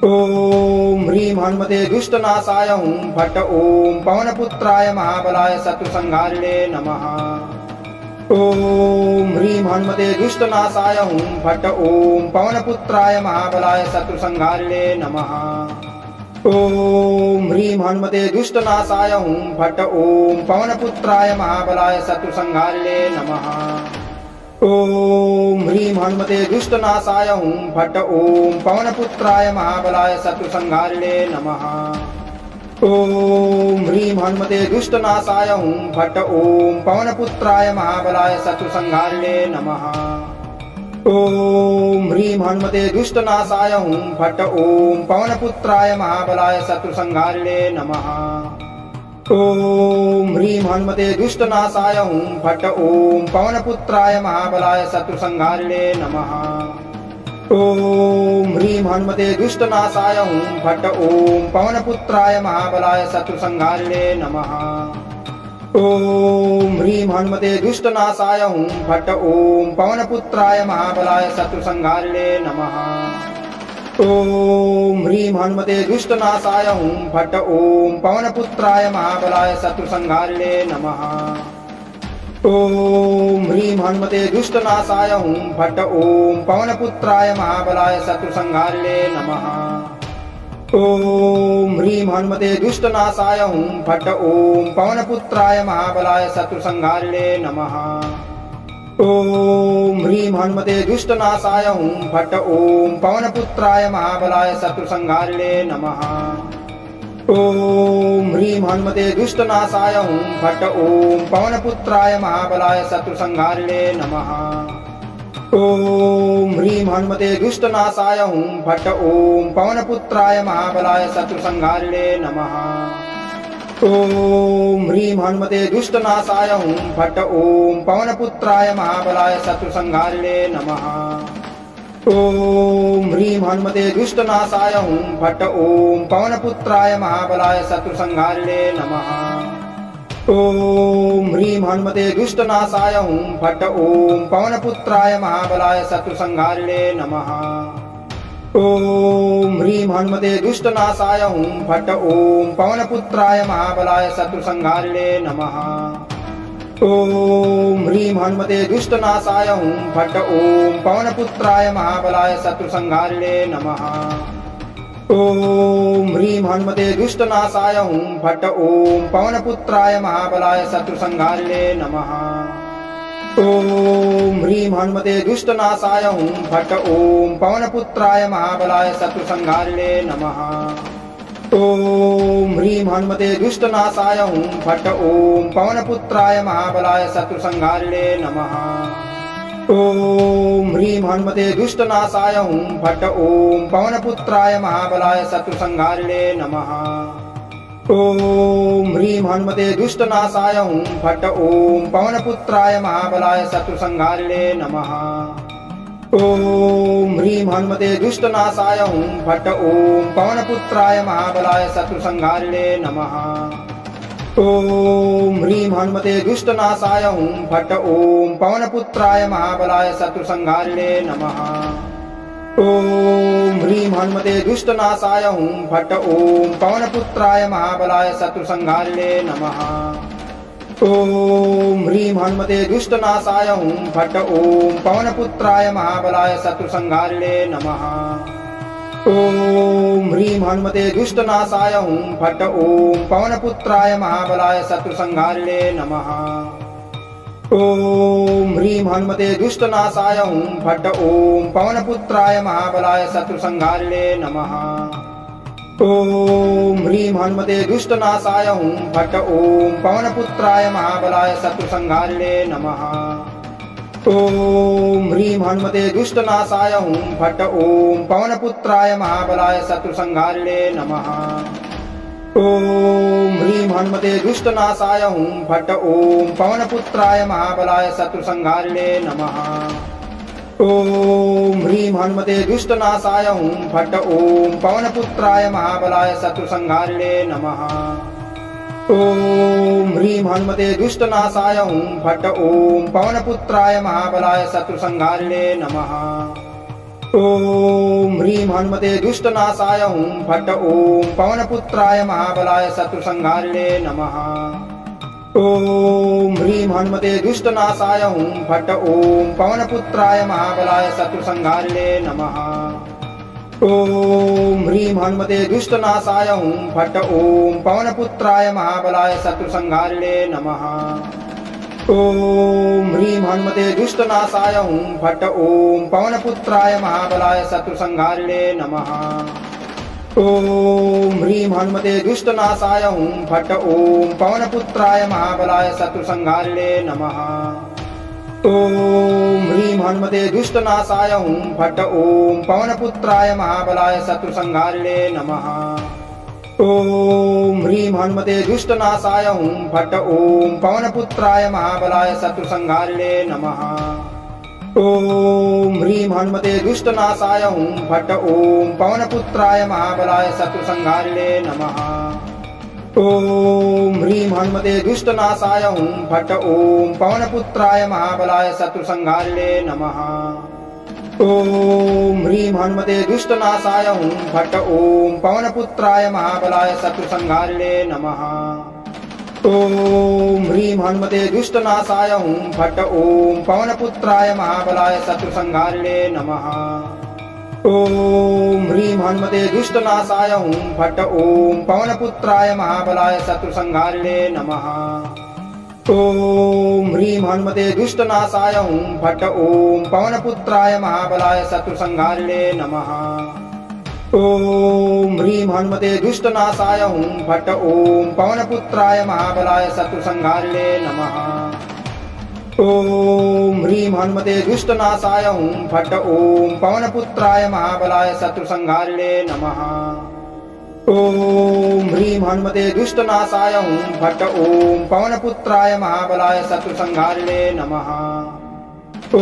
ॐ ह्रीं हनुमते दुष्टनाशाय हुं फट् ॐ पवनपुत्राय महाबलाय शत्रुसंहारिणे नमः। ॐ ह्रीं हनुमते दुष्टनाशाय हुं फट् ॐ पवनपुत्राय महाबलाय शत्रुसंहारिणे नमः। ॐ ह्रीं हनुमते दुष्टनाशाय हुं फट् ॐ पवनपुत्राय महाबलाय शत्रुसंहारिणे नमः। ॐ ह्रीं हनुमते दुष्टनाशाय हुं फट् ॐ पवनपुत्राय महाबलाय शत्रुसंहारिणे नमः। ॐ ह्रीं हनुमते दुष्टनाशाय हुं फट् ॐ पवनपुत्राय महाबलाय शत्रुसंहारिणे नमः। ॐ ह्रीं हनुमते दुष्टनाशाय हुं फट् ॐ पवनपुत्राय महाबलाय शत्रुसंहारिणे नमः। ॐ ह्रीं हनुमते दुष्टनाशाय हुं फट् ॐ पवनपुत्राय महाबलाय शत्रुसंहारिणे नमः। ॐ ह्रीं हनुमते दुष्टनाशाय हुं फट् ॐ पवनपुत्राय महाबलाय शत्रुसंहारिणे नमः। ॐ ह्रीं हनुमते दुष्टनाशाय हुं फट् ॐ पवनपुत्राय महाबलाय शत्रुसंहारिणे नमः। ॐ ह्रीं हनुमते दुष्टनाशाय हुं फट् ॐ पवनपुत्राय महाबलाय शत्रुसंहारिणे नमः। ॐ ह्रीं हनुमते दुष्टनाशाय हुं फट् ॐ पवनपुत्राय महाबलाय शत्रुसंहारिणे नमः। ॐ ह्रीं हनुमते दुष्टनाशाय हुं फट् ॐ पवनपुत्राय महाबलाय शत्रुसंहारिणे नमः। ॐ ह्रीं हनुमते दुष्टनाशाय हुं फट् ॐ पवनपुत्राय महाबलाय शत्रुसंहारिणे नमः। ॐ ह्रीं हनुमते दुष्टनाशाय हुं फट् ॐ पवनपुत्राय महाबलाय शत्रुसंहारिणे नमः। ॐ ह्रीं हनुमते दुष्टनाशाय हुं फट् ॐ पवनपुत्राय महाबलाय शत्रुसंहारिणे नमः। ॐ ह्रीं हनुमते दुष्टनाशाय हुं फट् ॐ पवनपुत्राय महाबलाय शत्रुसंहारिणे नमः। ॐ ह्रीं हनुमते दुष्टनाशाय हुं फट् ॐ पवनपुत्राय महाबलाय शत्रुसंहारिणे नमः। ॐ ह्रीं हनुमते दुष्टनाशाय हुं फट् ॐ पवनपुत्राय महाबलाय शत्रुसंहारिणे नमः। ॐ ह्रीं हनुमते दुष्टनाशाय हुं फट् ॐ पवनपुत्राय महाबलाय शत्रुसंहारिणे नमः। ॐ ह्रीं हनुमते दुष्टनाशाय हुं फट् ॐ पवनपुत्राय महाबलाय शत्रुसंहारिणे नमः। ॐ ह्रीं हनुमते दुष्टनाशाय हुं फट् ॐ पवनपुत्राय महाबलाय शत्रुसंहारिणे नमः। ॐ ह्रीं हनुमते दुष्टनाशाय हुं फट् ॐ पवनपुत्राय महाबलाय शत्रुसंहारिणे नमः। ॐ ह्रीं हनुमते दुष्टनाशाय हुं फट् ॐ पवनपुत्राय महाबलाय शत्रुसंहारिणे नमः। ॐ ह्रीं हनुमते दुष्टनाशाय हुं फट् ॐ पवनपुत्राय महाबलाय शत्रुसंहारिणे नमः। ॐ ह्रीं हनुमते दुष्टनाशाय हुं फट् ॐ पवनपुत्राय महाबलाय शत्रुसंहारिणे नमः। ॐ ह्रीं हनुमते दुष्टनाशाय हुं फट् ॐ पवनपुत्राय महाबलाय शत्रुसंहारिणे नमः। ॐ ह्रीं हनुमते दुष्टनाशाय हुं फट् ॐ पवनपुत्राय महाबलाय शत्रुसंहारिणे नमः। ॐ ह्रीं हनुमते दुष्टनाशाय हुं फट् ॐ पवनपुत्राय महाबलाय शत्रुसंहारिणे नमः। ॐ ह्रीं हनुमते दुष्टनाशाय हुं फट् ॐ पवनपुत्राय महाबलाय शत्रुसंहारिणे नमः। ॐ ह्रीं हनुमते दुष्टनाशाय हुं फट् ॐ पवनपुत्राय महाबलाय शत्रुसंहारिणे नमः। ॐ ह्रीं हनुमते दुष्टनाशाय हुं फट् ॐ पवनपुत्राय महाबलाय शत्रुसंहारिणे नमः। ॐ ह्रीं हनुमते दुष्टनाशाय हुं फट् ॐ पवनपुत्राय महाबलाय शत्रुसंहारिणे नमः। ॐ ह्रीं हनुमते दुष्टनाशाय हुं फट् ॐ पवनपुत्राय महाबलाय शत्रुसंहारिणे नमः। ॐ ह्रीं हनुमते दुष्टनाशाय हुं फट् ॐ पवनपुत्राय महाबलाय शत्रुसंहारिणे नमः। ॐ ह्रीं हनुमते दुष्टनाशाय हुं फट् ॐ पवनपुत्राय महाबलाय शत्रुसंहारिणे नमः। ॐ ह्रीं हनुमते दुष्टनाशाय हुं फट् ॐ पवनपुत्राय महाबलाय शत्रुसंहारिणे नमः। ॐ ह्रीं हनुमते दुष्टनाशाय हुं फट् ॐ पवनपुत्राय महाबलाय शत्रुसंहारिणे नमः। ॐ ह्रीं हनुमते दुष्टनाशाय हुं फट् ॐ पवनपुत्राय महाबलाय शत्रुसंहारिणे नमः। ॐ ह्रीं हनुमते दुष्टनाशाय हुं फट् ॐ पवनपुत्राय महाबलाय शत्रुसंहारिणे नमः। ॐ ह्रीं हनुमते दुष्टनाशाय हुं फट् ॐ पवनपुत्राय महाबलाय शत्रुसंहारिणे नमः। ॐ ह्रीं हनुमते दुष्टनाशाय हुं फट् ॐ पवनपुत्राय महाबलाय शत्रुसंहारिणे नमः। ॐ ह्रीं हनुमते दुष्टनाशाय हुं फट् ॐ पवनपुत्राय महाबलाय शत्रुसंहारिणे नमः। ॐ ह्रीं हनुमते दुष्टनाशाय हुं फट् ॐ पवनपुत्राय महाबलाय शत्रुसंहारिणे नमः। ॐ ह्रीं हनुमते दुष्टनाशाय हुं फट् ॐ पवनपुत्राय महाबलाय शत्रुसंहारिणे नमः। ॐ ह्रीं हनुमते दुष्टनाशाय हुं फट् ॐ पवनपुत्राय महाबलाय शत्रुसंहारिणे नमः। ॐ ह्रीं हनुमते दुष्टनाशाय हुं फट् ॐ पवनपुत्राय महाबलाय शत्रुसंहारिणे नमः। ॐ ह्रीं हनुमते दुष्टनाशाय हुं फट् ॐ पवनपुत्राय महाबलाय शत्रुसंहारिणे नमः। ॐ ह्रीं हनुमते दुष्टनाशाय हुं फट् ॐ पवनपुत्राय महाबलाय शत्रुसंहारिणे नमः। ॐ ह्रीं हनुमते दुष्टनाशाय हुं फट् ॐ पवनपुत्राय महाबलाय शत्रुसंहारिणे नमः। ॐ ह्रीं हनुमते दुष्टनाशाय हुं फट् ॐ पवनपुत्राय महाबलाय शत्रुसंहारिणे नमः। ॐ ह्रीं हनुमते दुष्टनाशाय हुं फट् ॐ पवनपुत्राय महाबलाय शत्रुसंहारिणे नमः। ॐ ह्रीं हनुमते दुष्टनाशाय हुं फट् ॐ पवनपुत्राय महाबलाय शत्रुसंहारिणे नमः। ॐ ह्रीं हनुमते दुष्टनाशाय हुं फट् ॐ पवनपुत्राय महाबलाय शत्रुसंहारिणे नमः।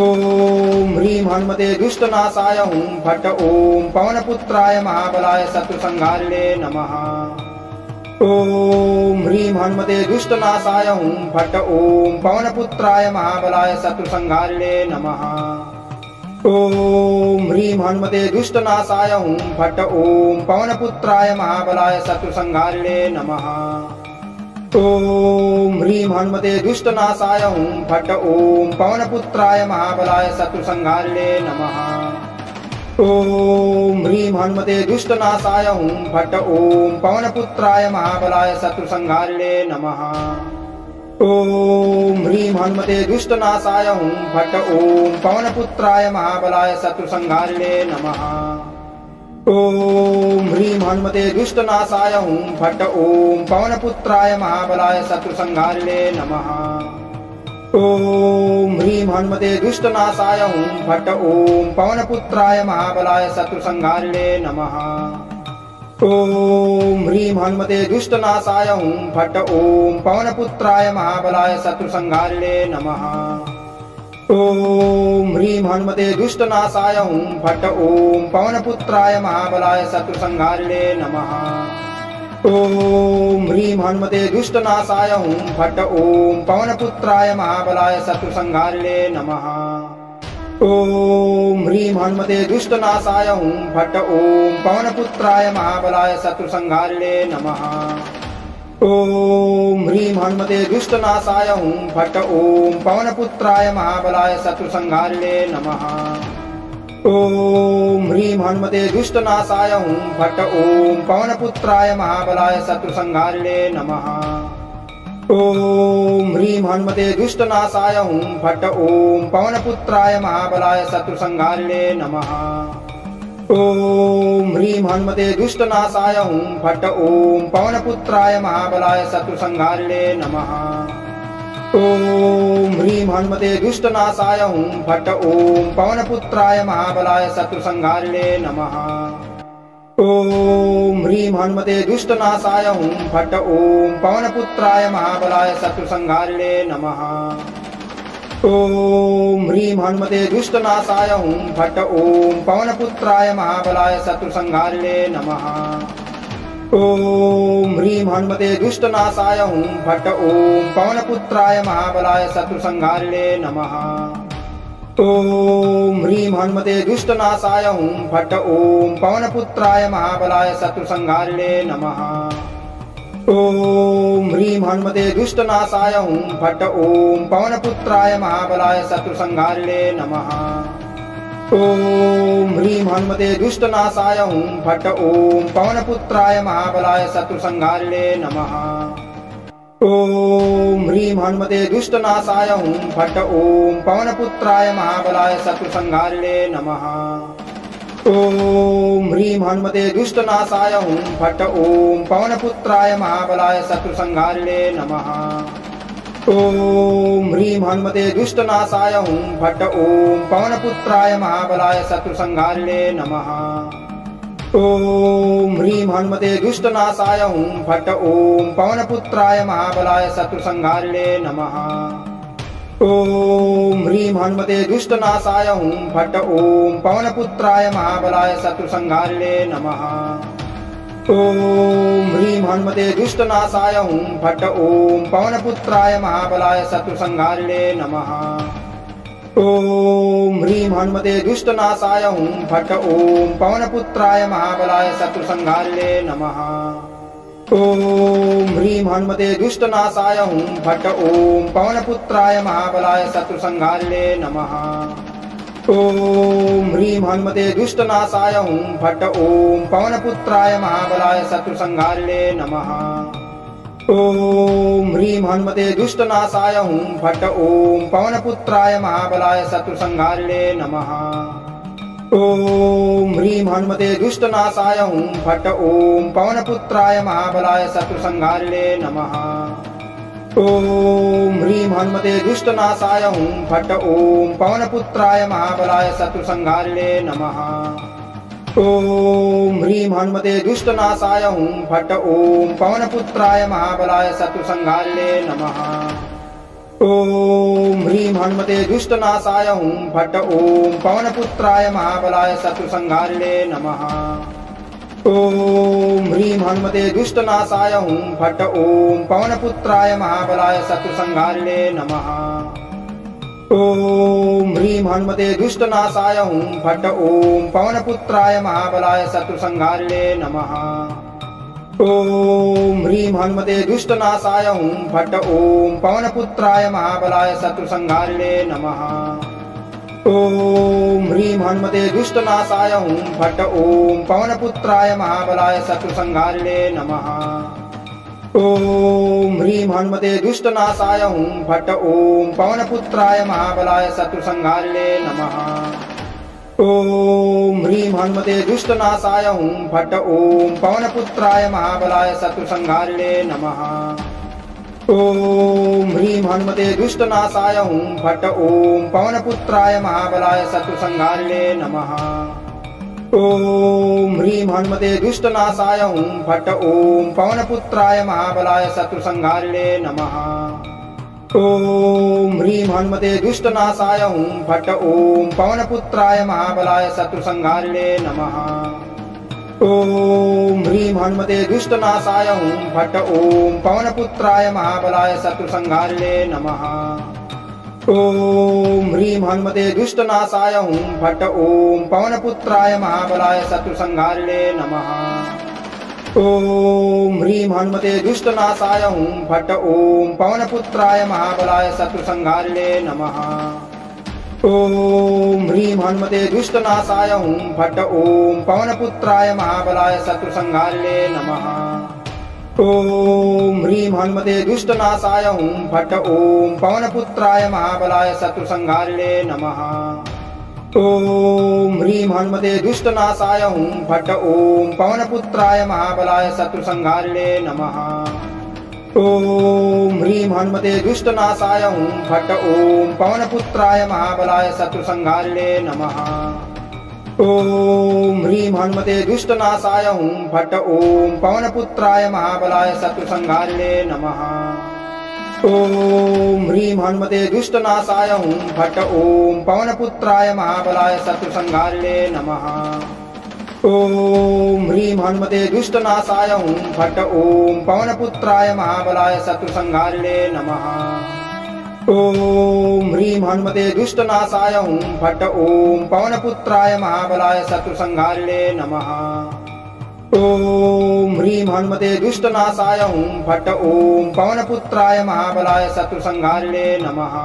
ॐ ह्रीं हनुमते दुष्टनाशाय हुं फट् ॐ पवनपुत्राय महाबलाय शत्रुसंहारिणे नमः। ॐ ह्रीं हनुमते दुष्टनाशाय हुं फट् ॐ पवनपुत्राय महाबलाय शत्रुसंहारिणे नमः। ॐ ह्रीं हनुमते दुष्टनाशाय हुं फट् ॐ पवनपुत्राय महाबलाय शत्रुसंहारिणे नमः। ॐ ह्रीं हनुमते दुष्टनाशाय हुं फट् ॐ पवनपुत्राय महाबलाय शत्रुसंहारिणे नमः। ॐ ह्रीं हनुमते दुष्टनाशाय हुं फट् ॐ पवनपुत्राय महाबलाय शत्रुसंहारिणे नमः। ॐ ह्रीं हनुमते दुष्टनाशाय हुं फट् ॐ पवनपुत्राय महाबलाय शत्रुसंहारिणे नमः। ॐ ह्रीं हनुमते दुष्टनाशाय हुं फट् ॐ पवनपुत्राय महाबलाय शत्रुसंहारिणे नमः। ॐ ह्रीं हनुमते दुष्टनाशाय हुं फट् ॐ पवनपुत्राय महाबलाय शत्रुसंहारिणे नमः। ॐ ह्रीं हनुमते दुष्टनाशाय हुं फट् ॐ पवनपुत्राय महाबलाय शत्रुसंहारिणे नमः। ॐ ह्रीं हनुमते दुष्टनाशाय हुं फट् ॐ पवनपुत्राय महाबलाय शत्रुसंहारिणे नमः। ॐ ह्रीं हनुमते दुष्टनाशाय हुं फट् ॐ पवनपुत्राय महाबलाय शत्रुसंहारिणे नमः। ॐ ह्रीं हनुमते दुष्टनाशाय हुं फट् ॐ पवनपुत्राय महाबलाय शत्रुसंहारिणे नमः। ॐ ह्रीं हनुमते दुष्टनाशाय हुं फट् ॐ पवनपुत्राय महाबलाय शत्रुसंहारिणे नमः। ॐ ह्रीं हनुमते दुष्टनाशाय हुं फट् ॐ पवनपुत्राय महाबलाय शत्रुसंहारिणे नमः। ॐ ह्रीं हनुमते दुष्टनाशाय हुं फट् ॐ पवनपुत्राय महाबलाय शत्रुसंहारिणे नमः। ॐ ह्रीं हनुमते दुष्टनाशाय हुं फट् ॐ पवनपुत्राय महाबलाय शत्रुसंहारिणे नमः। ॐ ह्रीं हनुमते दुष्टनाशाय हुं फट् ॐ पवनपुत्राय महाबलाय शत्रुसंहारिणे नमः। ॐ ह्रीं हनुमते दुष्टनाशाय हुं फट् ॐ पवनपुत्राय महाबलाय शत्रुसंहारिणे नमः। ॐ ह्रीं हनुमते दुष्टनाशाय हुं फट् ॐ पवनपुत्राय महाबलाय शत्रुसंहारिणे नमः। ॐ ह्रीं हनुमते दुष्टनाशाय हुं फट् ॐ पवनपुत्राय महाबलाय शत्रुसंहारिणे नमः। ॐ ह्रीं हनुमते दुष्टनाशाय हुं फट् ॐ पवनपुत्राय महाबलाय शत्रुसंहारिणे नमः। ॐ ह्रीं हनुमते दुष्टनाशाय हुं फट् ॐ पवनपुत्राय महाबलाय शत्रुसंहारिणे नमः। ॐ ह्रीं हनुमते दुष्टनाशाय हुं फट् ॐ पवनपुत्राय महाबलाय शत्रुसंहारिणे नमः। ॐ ह्रीं हनुमते दुष्टनाशाय हुं फट् ॐ पवनपुत्राय महाबलाय शत्रुसंहारिणे नमः। ॐ ह्रीं हनुमते दुष्टनाशाय हुं फट् ॐ पवनपुत्राय महाबलाय शत्रुसंहारिणे नमः। ॐ ह्रीं हनुमते दुष्टनाशाय हुं फट् ॐ पवनपुत्राय महाबलाय शत्रुसंहारिणे नमः। ॐ ह्रीं हनुमते दुष्टनाशाय हुं फट् ॐ पवनपुत्राय महाबलाय शत्रुसंहारिणे नमः। ॐ ह्रीं हनुमते दुष्टनाशाय हुं फट् ॐ पवनपुत्राय महाबलाय शत्रुसंहारिणे नमः। ॐ ह्रीं हनुमते दुष्टनाशाय हुं फट् ॐ पवनपुत्राय महाबलाय शत्रुसंहारिणे नमः। ॐ ह्रीं हनुमते दुष्टनाशाय हुं फट् ॐ पवनपुत्राय महाबलाय शत्रुसंहारिणे नमः। ॐ ह्रीं हनुमते दुष्टनाशाय हुं फट् ॐ पवनपुत्राय महाबलाय शत्रुसंहारिणे नमः। ॐ ह्रीं हनुमते दुष्टनाशाय हुं फट् ॐ पवनपुत्राय महाबलाय शत्रुसंहारिणे नमः। ॐ ह्रीं हनुमते दुष्टनाशाय हुं फट् ॐ पवनपुत्राय महाबलाय शत्रुसंहारिणे नमः। ॐ ह्रीं हनुमते दुष्टनाशाय हुं फट् ॐ पवनपुत्राय महाबलाय शत्रुसंहारिणे नमः। ॐ ह्रीं हनुमते दुष्टनाशाय हुं फट् ॐ पवनपुत्राय महाबलाय शत्रुसंहारिणे नमः। ॐ ह्रीं हनुमते दुष्टनाशाय हुं फट् ॐ पवनपुत्राय महाबलाय शत्रुसंहारिणे नमः। ॐ ह्रीं हनुमते दुष्टनाशाय हुं फट् ॐ पवनपुत्राय महाबलाय शत्रुसंहारिणे नमः। ॐ ह्रीं हनुमते दुष्टनाशाय हुं फट् ॐ पवनपुत्राय महाबलाय शत्रुसंहारिणे नमः। ॐ ह्रीं हनुमते दुष्टनाशाय हुं फट् ॐ पवनपुत्राय महाबलाय शत्रुसंहारिणे नमः। ॐ ह्रीं हनुमते दुष्टनाशाय हुं फट् ॐ पवनपुत्राय महाबलाय शत्रुसंहारिणे नमः। ॐ ह्रीं हनुमते दुष्टनाशाय हुं फट् ॐ पवनपुत्राय महाबलाय शत्रुसंहारिणे नमः। ॐ ह्रीं हनुमते दुष्टनाशाय हुं फट् ॐ पवनपुत्राय महाबलाय शत्रुसंहारिणे नमः। ॐ ह्रीं हनुमते दुष्टनाशाय हुं फट् ॐ पवनपुत्राय महाबलाय शत्रुसंहारिणे नमः। ॐ ह्रीं हनुमते दुष्टनाशाय हुं फट् ॐ पवनपुत्राय महाबलाय शत्रुसंहारिणे नमः। ॐ ह्रीं हनुमते दुष्टनाशाय हुं फट् ॐ पवनपुत्राय महाबलाय शत्रुसंहारिणे नमः। ॐ ह्रीं हनुमते दुष्टनाशाय हुं फट् ॐ पवनपुत्राय महाबलाय शत्रुसंहारिणे नमः। ॐ ह्रीं हनुमते दुष्टनाशाय हुं फट् ॐ पवनपुत्राय महाबलाय शत्रुसंहारिणे नमः। ॐ ह्रीं हनुमते दुष्टनाशाय हुं फट् ॐ पवनपुत्राय महाबलाय शत्रुसंहारिणे नमः। ॐ ह्रीं हनुमते दुष्टनाशाय हुं फट् ॐ पवनपुत्राय महाबलाय शत्रुसंहारिणे नमः। ॐ ह्रीं हनुमते दुष्टनाशाय हुं फट् ॐ पवनपुत्राय महाबलाय शत्रुसंहारिणे नमः। ॐ ह्रीं हनुमते दुष्टनाशाय हुं फट् ॐ पवनपुत्राय महाबलाय शत्रुसंहारिणे नमः। ॐ ह्रीं हनुमते दुष्टनाशाय हुं फट् ॐ पवनपुत्राय महाबलाय शत्रुसंहारिणे नमः। ॐ ह्रीं हनुमते दुष्टनाशाय हुं फट् ॐ पवनपुत्राय महाबलाय शत्रुसंहारिणे नमः। ॐ ह्रीं हनुमते दुष्टनाशाय हुं फट् ॐ पवनपुत्राय महाबलाय शत्रुसंहारिणे नमः। ॐ ह्रीं हनुमते दुष्टनाशाय हुं फट् ॐ पवनपुत्राय महाबलाय शत्रुसंहारिणे नमः। ॐ ह्रीं हनुमते दुष्टनाशाय हुं फट् ॐ पवनपुत्राय महाबलाय शत्रुसंहारिणे नमः। ॐ ह्रीं हनुमते दुष्टनाशाय हुं फट् ॐ पवनपुत्राय महाबलाय शत्रुसंहारिणे नमः।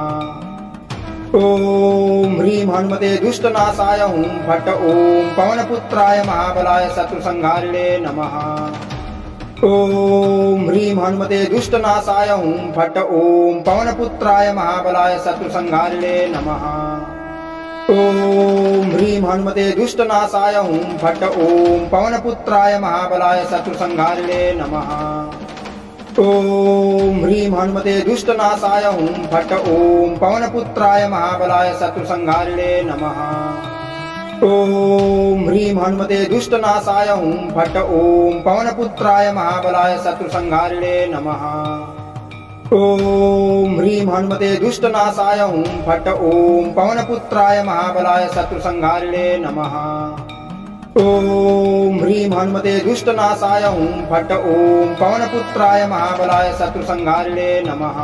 ॐ ह्रीं हनुमते दुष्टनाशाय हुं फट् ॐ पवनपुत्राय महाबलाय शत्रुसंहारिणे नमः। ॐ ह्रीं हनुमते दुष्टनाशाय हुं फट् ॐ पवनपुत्राय महाबलाय शत्रुसंहारिणे नमः। ॐ ह्रीं हनुमते दुष्टनाशाय हुं फट् ॐ पवनपुत्राय महाबलाय शत्रुसंहारिणे नमः। ॐ ह्रीं हनुमते दुष्टनाशाय हुं फट् ॐ पवनपुत्राय महाबलाय शत्रुसंहारिणे नमः। ॐ ह्रीं हनुमते दुष्टनाशाय हुं फट् ॐ पवनपुत्राय महाबलाय शत्रुसंहारिणे नमः। ॐ ह्रीं हनुमते दुष्टनाशाय हुं फट् ॐ पवनपुत्राय महाबलाय शत्रुसंहारिणे नमः। ॐ ह्रीं हनुमते दुष्टनाशाय हुं फट् ॐ पवनपुत्राय महाबलाय शत्रुसंहारिणे नमः।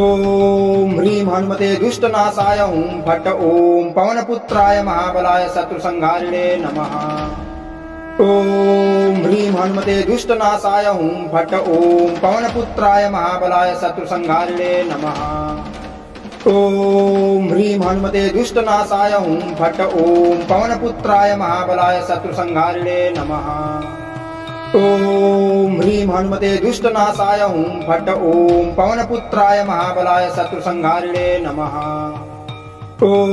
ॐ ह्रीं हनुमते दुष्टनाशाय हुं फट् ॐ पवनपुत्राय महाबलाय शत्रुसंहारिणे नमः। ॐ ह्रीं हनुमते दुष्टनाशाय हुं फट् ॐ पवनपुत्राय महाबलाय शत्रुसंहारिणे नमः। ॐ ह्रीं हनुमते दुष्टनाशाय हुं फट् ॐ पवनपुत्राय महाबलाय शत्रुसंहारिणे नमः। ॐ ह्रीं हनुमते दुष्टनाशाय हुं फट् ॐ पवनपुत्राय महाबलाय शत्रुसंहारिणे नमः। ॐ ह्रीं हनुमते दुष्टनाशाय हुं फट् ॐ पवनपुत्राय महाबलाय शत्रुसंहारिणे नमः। ॐ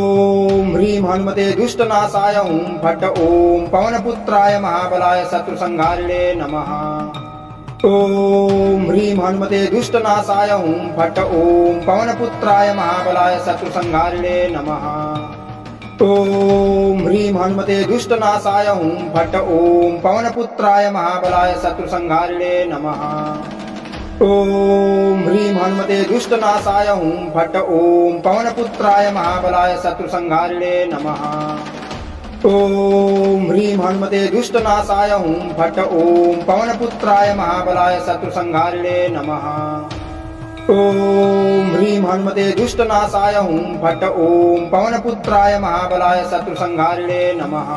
ह्रीं हनुमते दुष्टनाशाय हुं फट् ॐ पवनपुत्राय महाबलाय शत्रुसंहारिणे नमः। ॐ ह्रीं हनुमते दुष्टनाशाय हुं फट् ॐ पवनपुत्राय महाबलाय शत्रुसंहारिणे नमः। ॐ ह्रीं हनुमते दुष्टनाशाय हुं फट् ॐ पवनपुत्राय महाबलाय शत्रुसंहारिणे नमः। ॐ ह्रीं हनुमते दुष्टनाशाय हुं फट् ॐ पवनपुत्राय महाबलाय शत्रुसंहारिणे नमः। ॐ ह्रीं हनुमते दुष्टनाशाय हुं फट् ॐ पवनपुत्राय महाबलाय शत्रुसंहारिणे नमः।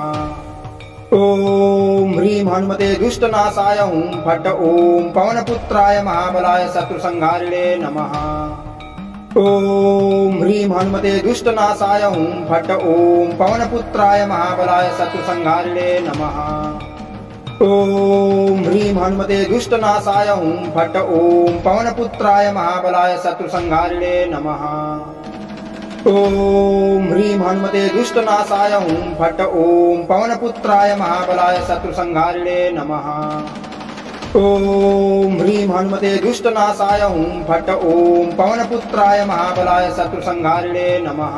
ॐ ह्रीं हनुमते दुष्टनाशाय हुं फट् ॐ पवनपुत्राय महाबलाय शत्रुसंहारिणे नमः। ॐ ह्रीं हनुमते दुष्टनाशाय हुं फट् ॐ पवनपुत्राय महाबलाय शत्रुसंहारिणे नमः। ॐ ह्रीं हनुमते दुष्टनाशाय हुं फट् ॐ पवनपुत्राय महाबलाय शत्रुसंहारिणे नमः। ॐ ह्रीं हनुमते दुष्टनाशाय हुं फट् ॐ पवनपुत्राय महाबलाय शत्रुसंहारिणे नमः। ॐ ह्रीं हनुमते दुष्टनाशाय हुं फट् ॐ पवनपुत्राय महाबलाय शत्रुसंहारिणे नमः।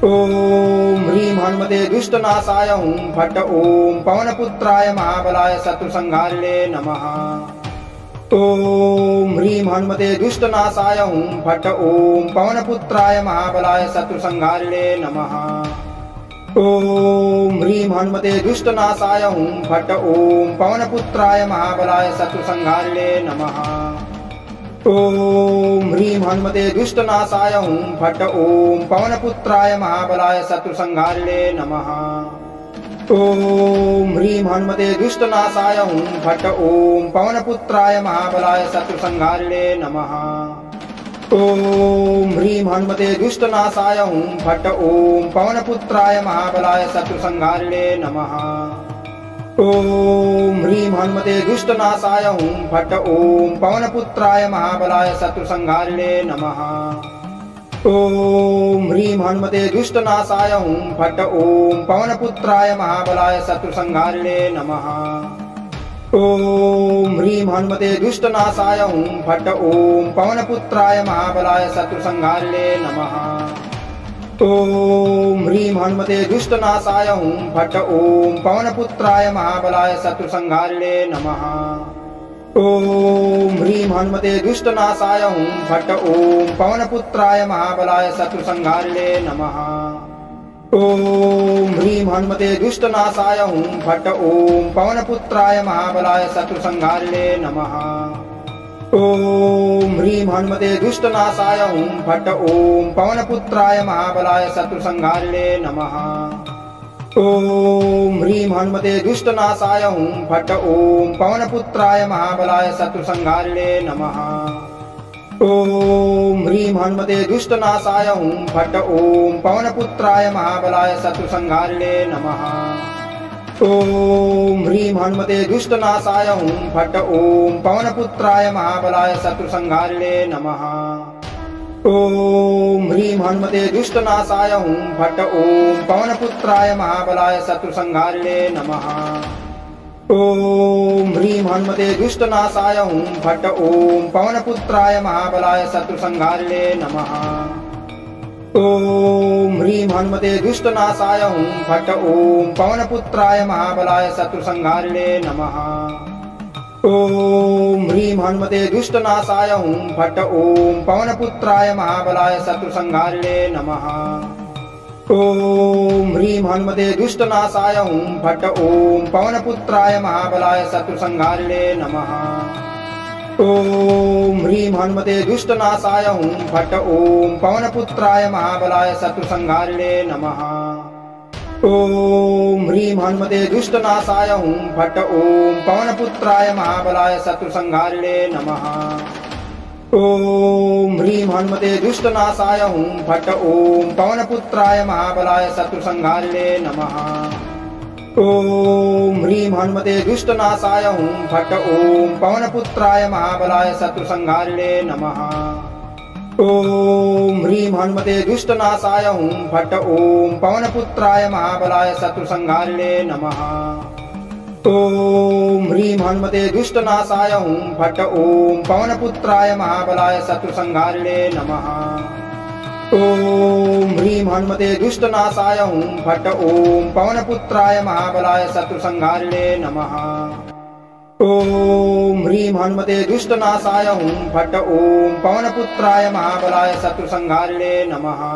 ॐ ह्रीं हनुमते दुष्टनाशाय हुं फट् ॐ पवनपुत्राय महाबलाय शत्रुसंहारिणे नमः। ॐ ह्रीं हनुमते दुष्टनाशाय हुं फट् ॐ पवनपुत्राय महाबलाय शत्रुसंहारिणे नमः। ॐ ह्रीं हनुमते दुष्टनाशाय हुं फट् ॐ पवनपुत्राय महाबलाय शत्रुसंहारिणे नमः। ॐ ह्रीं हनुमते दुष्टनाशाय हुं फट् ॐ पवनपुत्राय महाबलाय शत्रुसंहारिणे नमः। ॐ ह्रीं हनुमते दुष्टनाशाय हुं फट् ॐ पवनपुत्राय महाबलाय शत्रुसंहारिणे नमः। ॐ ह्रीं हनुमते दुष्टनाशाय हुं फट् ॐ पवनपुत्राय महाबलाय शत्रुसंहारिणे नमः। ॐ ह्रीं हनुमते दुष्टनाशाय हुं फट् ॐ पवनपुत्राय महाबलाय शत्रुसंहारिणे नमः। ॐ ह्रीं हनुमते दुष्टनाशाय हुं फट् ॐ पवनपुत्राय महाबलाय शत्रुसंहारिणे नमः। ॐ ह्रीं हनुमते दुष्टनाशाय हुं फट् ॐ पवनपुत्राय महाबलाय शत्रुसंहारिणे नमः। ॐ ह्रीं हनुमते दुष्टनाशाय हुं फट् ॐ पवनपुत्राय महाबलाय शत्रुसंहारिणे नमः। ॐ ह्रीं हनुमते दुष्टनाशाय हुं फट् ॐ पवनपुत्राय महाबलाय शत्रुसंहारिणे नमः। ॐ ह्रीं हनुमते दुष्टनाशाय हुं फट् ॐ पवनपुत्राय महाबलाय शत्रुसंहारिणे नमः। ॐ ह्रीं हनुमते दुष्टनाशाय हुं फट् ॐ पवनपुत्राय महाबलाय शत्रुसंहारिणे नमः। ॐ ह्रीं हनुमते दुष्टनाशाय हुं फट् ॐ पवनपुत्राय महाबलाय शत्रुसंहारिणे नमः। ॐ ह्रीं हनुमते दुष्टनाशाय हुं फट् ॐ पवनपुत्राय महाबलाय शत्रुसंहारिणे नमः। ॐ ह्रीं हनुमते दुष्टनाशाय हुं फट् ॐ पवनपुत्राय महाबलाय शत्रुसंहारिणे नमः। ॐ ह्रीं हनुमते दुष्टनाशाय हुं फट् ॐ पवनपुत्राय महाबलाय शत्रुसंहारिणे नमः। ॐ ह्रीं हनुमते दुष्टनाशाय हुं फट् ॐ पवनपुत्राय महाबलाय शत्रुसंहारिणे नमः। ॐ ह्रीं हनुमते दुष्टनाशाय हुं फट् ॐ पवनपुत्राय महाबलाय शत्रुसंहारिणे नमः। ॐ ह्रीं हनुमते दुष्टनाशाय हुं फट् ॐ पवनपुत्राय महाबलाय शत्रुसंहारिणे नमः। ॐ ह्रीं हनुमते दुष्टनाशाय हुं फट् ॐ पवनपुत्राय महाबलाय शत्रुसंहारिणे नमः। ॐ ह्रीं हनुमते दुष्टनाशाय हुं फट् ॐ पवनपुत्राय महाबलाय शत्रुसंहारिणे नमः। ॐ ह्रीं हनुमते दुष्टनाशाय हुं फट् ॐ पवनपुत्राय महाबलाय शत्रुसंहारिणे नमः। ॐ ह्रीं हनुमते दुष्टनाशाय हुं फट् ॐ पवनपुत्राय महाबलाय शत्रुसंहारिणे नमः। ॐ ह्रीं हनुमते दुष्टनाशाय हुं फट् ॐ पवनपुत्राय महाबलाय शत्रुसंहारिणे नमः। ॐ ह्रीं हनुमते दुष्टनाशाय हुं फट् ॐ पवनपुत्राय महाबलाय शत्रुसंहारिणे नमः। ॐ ह्रीं हनुमते दुष्टनाशाय हुं फट् ॐ पवनपुत्राय महाबलाय शत्रुसंहारिणे नमः। ॐ ह्रीं हनुमते दुष्टनाशाय हुं फट् ॐ पवनपुत्राय महाबलाय शत्रुसंहारिणे नमः। ॐ ह्रीं हनुमते दुष्टनाशाय हुं फट् ॐ पवनपुत्राय महाबलाय शत्रुसंहारिणे नमः।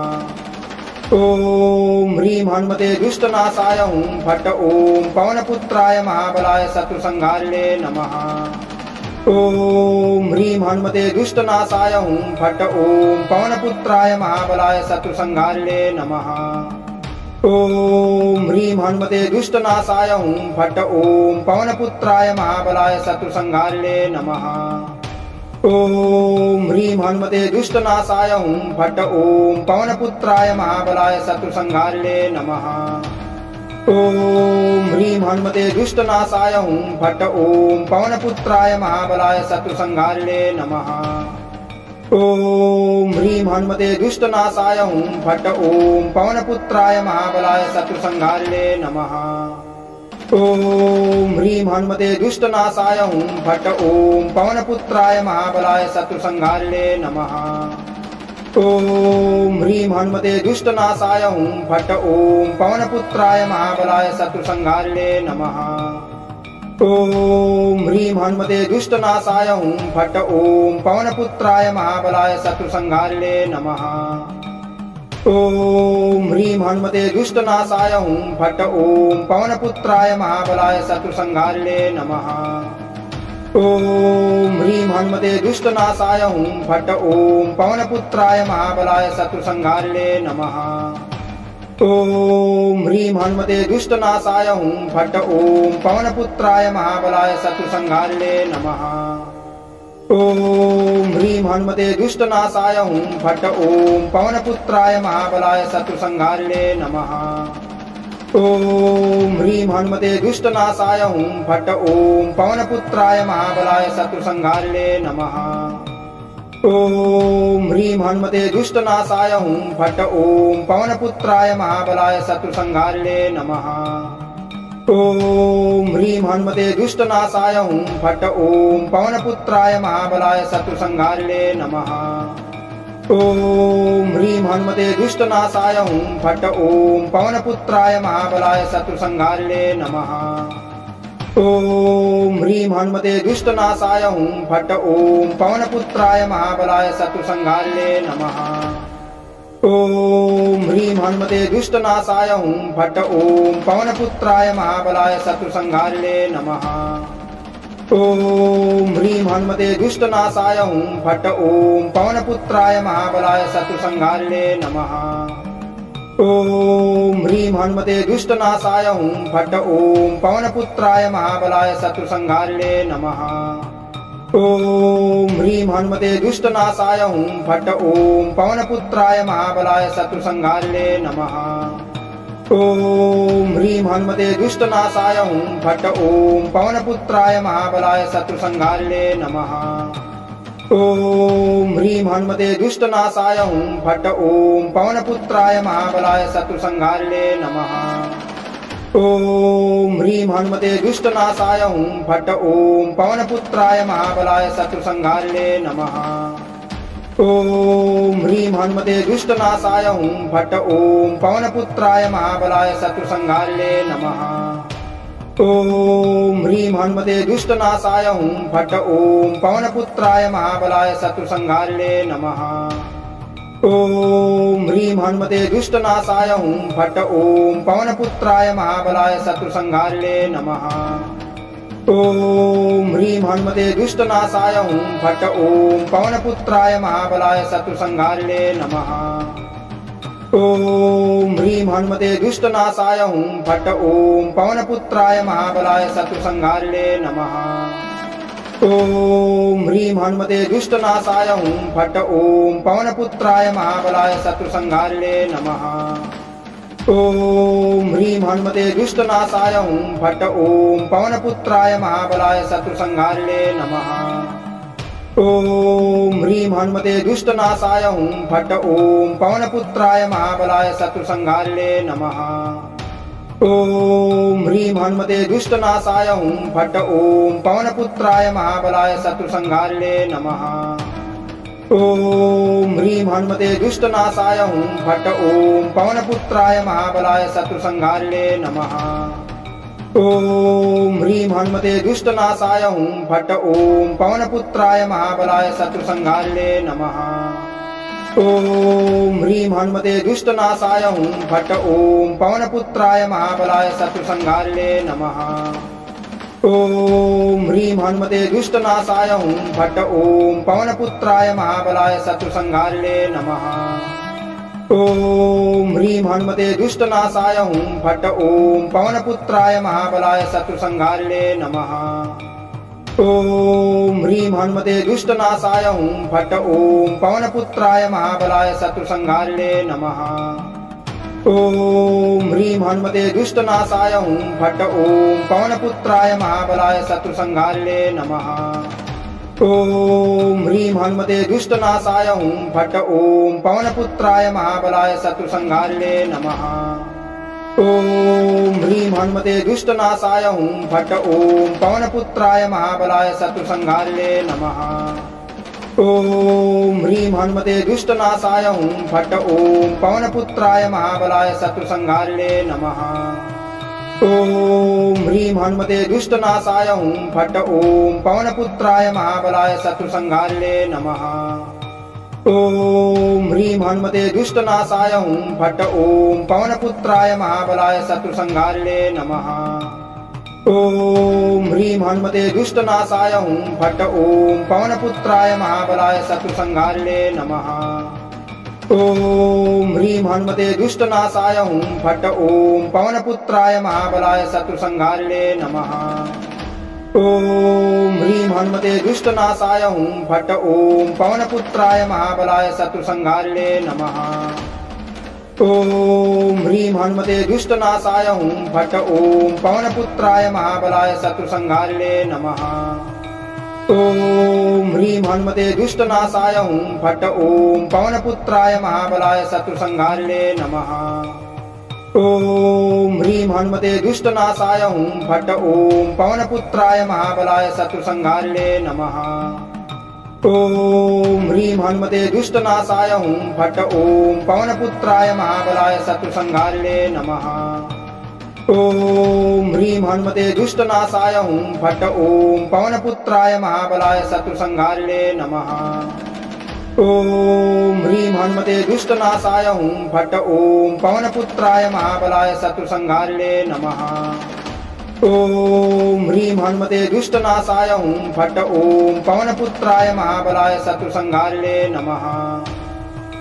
ॐ ह्रीं हनुमते दुष्टनाशाय हुं फट् ॐ पवनपुत्राय महाबलाय शत्रुसंहारिणे नमः। ॐ ह्रीं हनुमते दुष्टनाशाय हुं फट् ॐ पवनपुत्राय महाबलाय शत्रुसंहारिणे नमः। ॐ ह्रीं हनुमते दुष्टनाशाय हुं फट् ॐ पवनपुत्राय महाबलाय शत्रुसंहारिणे नमः। ॐ ह्रीं हनुमते दुष्टनाशाय हुं फट् ॐ पवनपुत्राय महाबलाय शत्रुसंहारिणे नमः। ॐ ह्रीं हनुमते दुष्टनाशाय हुं फट् ॐ पवनपुत्राय महाबलाय शत्रुसंहारिणे नमः। ॐ ह्रीं हनुमते दुष्टनाशाय हुं फट् ॐ पवनपुत्राय महाबलाय शत्रुसंहारिणे नमः। ॐ ह्रीं हनुमते दुष्टनाशाय हुं फट् ॐ पवनपुत्राय महाबलाय शत्रुसंहारिणे नमः। ॐ ह्रीं हनुमते दुष्टनाशाय हुं फट् ॐ पवनपुत्राय महाबलाय शत्रुसंहारिणे नमः। ॐ ह्रीं हनुमते दुष्टनाशाय हुं फट् ॐ पवनपुत्राय महाबलाय शत्रुसंहारिणे नमः। ॐ ह्रीं हनुमते दुष्टनाशाय हुं फट् ॐ पवनपुत्राय महाबलाय शत्रुसंहारिणे नमः। ॐ ह्रीं हनुमते दुष्टनाशाय हुं फट् ॐ पवनपुत्राय महाबलाय शत्रुसंहारिणे नमः। ॐ ह्रीं हनुमते दुष्टनाशाय हुं फट् ॐ पवनपुत्राय महाबलाय शत्रुसंहारिणे नमः। ॐ ह्रीं हनुमते दुष्टनाशाय हुं फट् ॐ पवनपुत्राय महाबलाय शत्रुसंहारिणे नमः। ॐ ह्रीं हनुमते दुष्टनाशाय हुं फट् ॐ पवनपुत्राय महाबलाय शत्रुसंहारिणे नमः। ॐ ह्रीं हनुमते दुष्टनाशाय हुं फट् ॐ पवनपुत्राय महाबलाय शत्रुसंहारिणे नमः। ॐ ह्रीं हनुमते दुष्टनाशाय हुं फट् ॐ पवनपुत्राय महाबलाय शत्रुसंहारिणे नमः। ॐ ह्रीं हनुमते दुष्टनाशाय हुं फट् ॐ पवनपुत्राय महाबलाय शत्रुसंहारिणे नमः। ॐ ह्रीं हनुमते दुष्टनाशाय हुं फट् ॐ पवनपुत्राय महाबलाय शत्रुसंहारिणे नमः। ॐ ह्रीं हनुमते दुष्टनाशाय हुं फट् ॐ पवनपुत्राय महाबलाय शत्रुसंहारिणे नमः। ॐ ह्रीं हनुमते दुष्टनाशाय हुं फट् ॐ पवनपुत्राय महाबलाय शत्रुसंहारिणे नमः। ॐ ह्रीं हनुमते दुष्टनाशाय हुं फट् ॐ पवनपुत्राय महाबलाय शत्रुसंहारिणे नमः। ॐ ह्रीं हनुमते दुष्टनाशाय हुं फट् ॐ पवनपुत्राय महाबलाय शत्रुसंहारिणे नमः। ॐ ह्रीं हनुमते दुष्टनाशाय हुं फट् ॐ पवनपुत्राय महाबलाय शत्रुसंहारिणे नमः। ॐ ह्रीं हनुमते दुष्टनाशाय हुं फट् ॐ पवनपुत्राय महाबलाय शत्रुसंहारिणे नमः। ॐ ह्रीं हनुमते दुष्टनाशाय हुं फट् ॐ पवनपुत्राय महाबलाय शत्रुसंहारिणे नमः। ॐ ह्रीं हनुमते दुष्टनाशाय हुं फट् ॐ पवनपुत्राय महाबलाय शत्रुसंहारिणे नमः। ॐ ह्रीं हनुमते दुष्टनाशाय हुं फट् ॐ पवनपुत्राय महाबलाय शत्रुसंहारिणे नमः। ॐ ह्रीं हनुमते दुष्टनाशाय हुं फट् ॐ पवनपुत्राय महाबलाय शत्रुसंहारिणे नमः। ॐ ह्रीं हनुमते दुष्टनाशाय हुं फट् ॐ पवनपुत्राय महाबलाय शत्रुसंहारिणे नमः। ॐ ह्रीं हनुमते दुष्टनाशाय हुं फट् ॐ पवनपुत्राय महाबलाय शत्रुसंहारिणे नमः। ॐ ह्रीं हनुमते दुष्टनाशाय हुं फट् ॐ पवनपुत्राय महाबलाय शत्रुसंहारिणे नमः। ॐ ह्रीं हनुमते दुष्टनाशाय हुं फट् ॐ पवनपुत्राय महाबलाय शत्रुसंहारिणे नमः। ॐ ह्रीं हनुमते दुष्टनाशाय हुं फट् ॐ पवनपुत्राय महाबलाय शत्रुसंहारिणे नमः। ॐ ह्रीं हनुमते दुष्टनाशाय हुं फट् ॐ पवनपुत्राय महाबलाय शत्रुसंहारिणे नमः। ॐ ह्रीं हनुमते दुष्टनाशाय हुं फट् ॐ पवनपुत्राय महाबलाय शत्रुसंहारिणे नमः। ॐ ह्रीं हनुमते दुष्टनाशाय हुं फट् ॐ पवनपुत्राय महाबलाय शत्रुसंहारिणे नमः। ॐ ह्रीं हनुमते दुष्टनाशाय हुं फट् ॐ पवनपुत्राय महाबलाय शत्रुसंहारिणे नमः। ॐ ह्रीं हनुमते दुष्टनाशाय हुं फट् ॐ पवनपुत्राय महाबलाय शत्रुसंहारिणे नमः। ॐ ह्रीं हनुमते दुष्टनाशाय हुं फट् ॐ पवनपुत्राय महाबलाय शत्रुसंहारिणे नमः। ॐ ह्रीं हनुमते दुष्टनाशाय हुं फट् ॐ पवनपुत्राय महाबलाय शत्रुसंहारिणे नमः। ॐ ह्रीं हनुमते दुष्टनाशाय हुं फट् ॐ पवनपुत्राय महाबलाय शत्रुसंहारिणे नमः। ॐ ह्रीं हनुमते दुष्टनाशाय हुं फट् ॐ पवनपुत्राय महाबलाय शत्रुसंहारिणे नमः। ॐ ह्रीं हनुमते दुष्टनाशाय हुं फट् ॐ पवनपुत्राय महाबलाय शत्रुसंहारिणे नमः। ॐ ह्रीं हनुमते दुष्टनाशाय हुं फट् ॐ पवनपुत्राय महाबलाय शत्रुसंहारिणे नमः। ॐ ह्रीं हनुमते दुष्टनाशाय हुं फट् ॐ पवनपुत्राय महाबलाय शत्रुसंहारिणे नमः। ॐ ह्रीं हनुमते दुष्टनाशाय हुं फट् ॐ पवनपुत्राय महाबलाय शत्रुसंहारिणे नमः। ॐ ह्रीं हनुमते दुष्टनाशाय हुं फट् ॐ पवनपुत्राय महाबलाय शत्रुसंहारिणे नमः। ॐ ह्रीं हनुमते दुष्टनाशाय हुं फट् ॐ पवनपुत्राय महाबलाय शत्रुसंहारिणे नमः। ॐ ह्रीं हनुमते दुष्टनाशाय हुं फट् ॐ पवनपुत्राय महाबलाय शत्रुसंहारिणे नमः। ॐ ह्रीं हनुमते दुष्टनाशाय हुं फट् ॐ पवनपुत्राय महाबलाय शत्रुसंहारिणे नमः। ॐ ह्रीं हनुमते दुष्टनाशाय हुं फट् ॐ पवनपुत्राय महाबलाय शत्रुसंहारिणे नमः। ॐ ह्रीं हनुमते दुष्टनाशाय हुं फट् ॐ पवनपुत्राय महाबलाय शत्रुसंहारिणे नमः। ॐ ह्रीं हनुमते दुष्टनाशाय हुं फट् ॐ पवनपुत्राय महाबलाय शत्रुसंहारिणे नमः। ॐ ह्रीं हनुमते दुष्टनाशाय हुं फट् ॐ पवनपुत्राय महाबलाय शत्रुसंहारिणे नमः। ॐ ह्रीं हनुमते दुष्टनाशाय हुं फट् ॐ पवनपुत्राय महाबलाय शत्रुसंहारिणे नमः। ॐ ह्रीं हनुमते दुष्टनाशाय हुं फट् ॐ पवनपुत्राय महाबलाय शत्रुसंहारिणे नमः।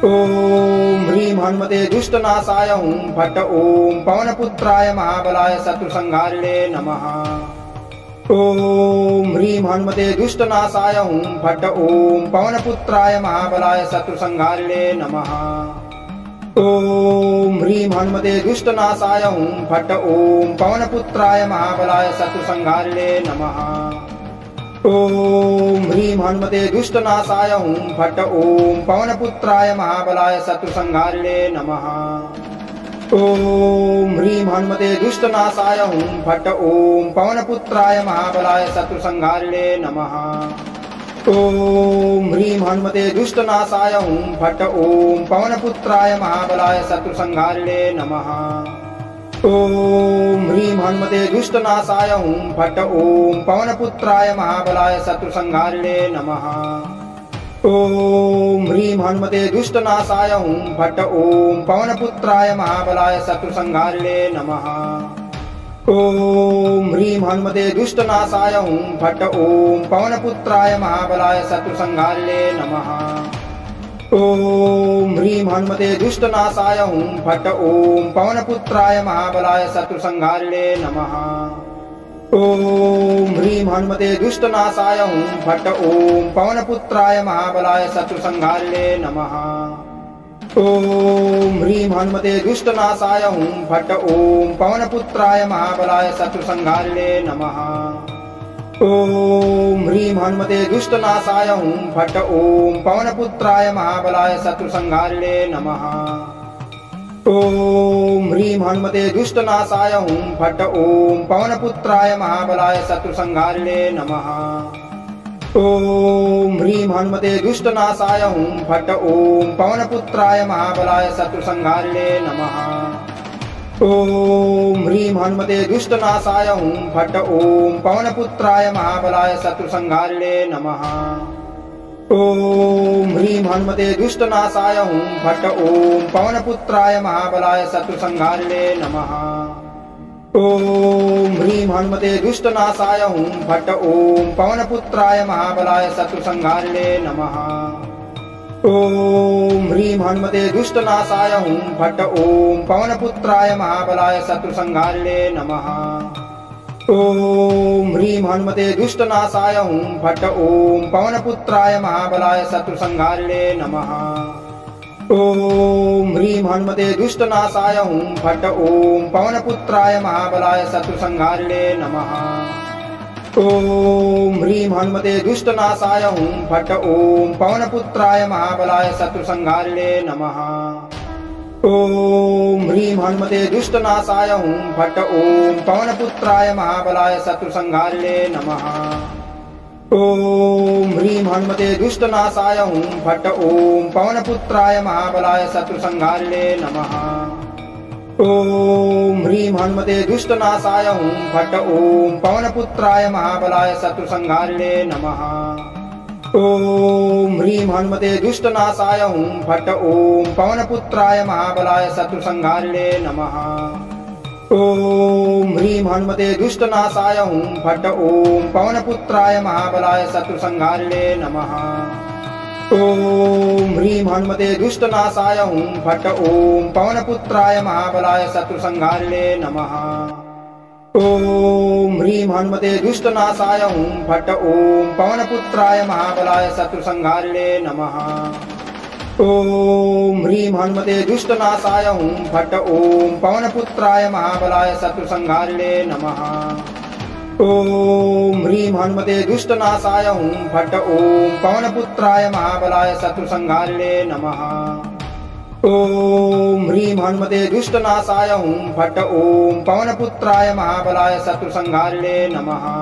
ॐ ह्रीं हनुमते दुष्टनाशाय हुं फट् ॐ पवनपुत्राय महाबलाय शत्रुसंहारिणे नमः। ॐ ह्रीं हनुमते दुष्टनाशाय हुं फट् ॐ पवनपुत्राय महाबलाय शत्रुसंहारिणे नमः। ॐ ह्रीं हनुमते दुष्टनाशाय हुं फट् ॐ पवनपुत्राय महाबलाय शत्रुसंहारिणे नमः। ॐ ह्रीं हनुमते दुष्टनाशाय हुं फट् ॐ पवनपुत्राय महाबलाय शत्रुसंहारिणे नमः। ॐ ह्रीं हनुमते दुष्टनाशाय हुं फट् ॐ पवनपुत्राय महाबलाय शत्रुसंहारिणे नमः। ॐ ह्रीं हनुमते दुष्टनाशाय हुं फट् ॐ पवनपुत्राय महाबलाय शत्रुसंहारिणे नमः। ॐ ह्रीं हनुमते दुष्टनाशाय हुं फट् ॐ पवनपुत्राय महाबलाय शत्रुसंहारिणे नमः। ॐ ह्रीं हनुमते दुष्टनाशाय हुं फट् ॐ पवनपुत्राय महाबलाय शत्रुसंहारिणे नमः। ॐ ह्रीं हनुमते दुष्टनाशाय हुं फट् ॐ पवनपुत्राय महाबलाय शत्रुसंहारिणे नमः। ॐ ह्रीं हनुमते दुष्टनाशाय हुं फट् ॐ पवनपुत्राय महाबलाय शत्रुसंहारिणे नमः। ॐ ह्रीं हनुमते दुष्टनाशाय हुं फट् ॐ पवनपुत्राय महाबलाय शत्रुसंहारिणे नमः। ॐ ह्रीं हनुमते दुष्टनाशाय हुं फट् ॐ पवनपुत्राय महाबलाय शत्रुसंहारिणे नमः। ॐ ह्रीं हनुमते दुष्टनाशाय हुं फट् ॐ पवनपुत्राय महाबलाय शत्रुसंहारिणे नमः। ॐ ह्रीं हनुमते दुष्टनाशाय हुं फट् ॐ पवनपुत्राय महाबलाय शत्रुसंहारिणे नमः। ॐ ह्रीं हनुमते दुष्टनाशाय हुं फट् ॐ पवनपुत्राय महाबलाय शत्रुसंहारिणे नमः। ॐ ह्रीं हनुमते दुष्टनाशाय हुं फट् ॐ पवनपुत्राय महाबलाय शत्रुसंहारिणे नमः। ॐ ह्रीं हनुमते दुष्टनाशाय हुं फट् ॐ पवनपुत्राय महाबलाय शत्रुसंहारिणे नमः। ॐ ह्रीं हनुमते दुष्टनाशाय हुं फट् ॐ पवनपुत्राय महाबलाय शत्रुसंहारिणे नमः। ॐ ह्रीं हनुमते दुष्टनाशाय हुं फट् ॐ पवनपुत्राय महाबलाय शत्रुसंहारिणे नमः। ॐ ह्रीं हनुमते दुष्टनाशाय हुं फट् ॐ पवनपुत्राय महाबलाय शत्रुसंहारिणे नमः। ॐ ह्रीं हनुमते दुष्टनाशाय हुं फट् ॐ पवनपुत्राय महाबलाय शत्रुसंहारिणे नमः। ॐ ह्रीं हनुमते दुष्टनाशाय हुं फट् ॐ पवनपुत्राय महाबलाय शत्रुसंहारिणे नमः। ॐ ह्रीं हनुमते दुष्टनाशाय हुं फट् ॐ पवनपुत्राय महाबलाय शत्रुसंहारिणे नमः। ॐ ह्रीं हनुमते दुष्टनाशाय हुं फट् ॐ पवनपुत्राय महाबलाय शत्रुसंहारिणे नमः। ॐ ह्रीं हनुमते दुष्टनाशाय हुं फट् ॐ पवनपुत्राय महाबलाय शत्रुसंहारिणे नमः। ॐ ह्रीं हनुमते दुष्टनाशाय हुं फट् ॐ पवनपुत्राय महाबलाय शत्रुसंहारिणे नमः। ॐ ह्रीं हनुमते दुष्टनाशाय हुं फट् ॐ पवनपुत्राय महाबलाय शत्रुसंहारिणे नमः। ॐ ह्रीं हनुमते दुष्टनाशाय हुं फट् ॐ पवनपुत्राय महाबलाय शत्रुसंहारिणे नमः। ॐ ह्रीं हनुमते दुष्टनाशाय हुं फट् ॐ पवनपुत्राय महाबलाय शत्रुसंहारिणे नमः। ॐ ह्रीं हनुमते दुष्टनाशाय हुं फट् ॐ पवनपुत्राय महाबलाय शत्रुसंहारिणे नमः। ॐ ह्रीं हनुमते दुष्टनाशाय हुं फट् ॐ पवनपुत्राय महाबलाय शत्रुसंहारिणे नमः। ॐ ह्रीं हनुमते दुष्टनाशाय हुं फट् ॐ पवनपुत्राय महाबलाय शत्रुसंहारिणे नमः।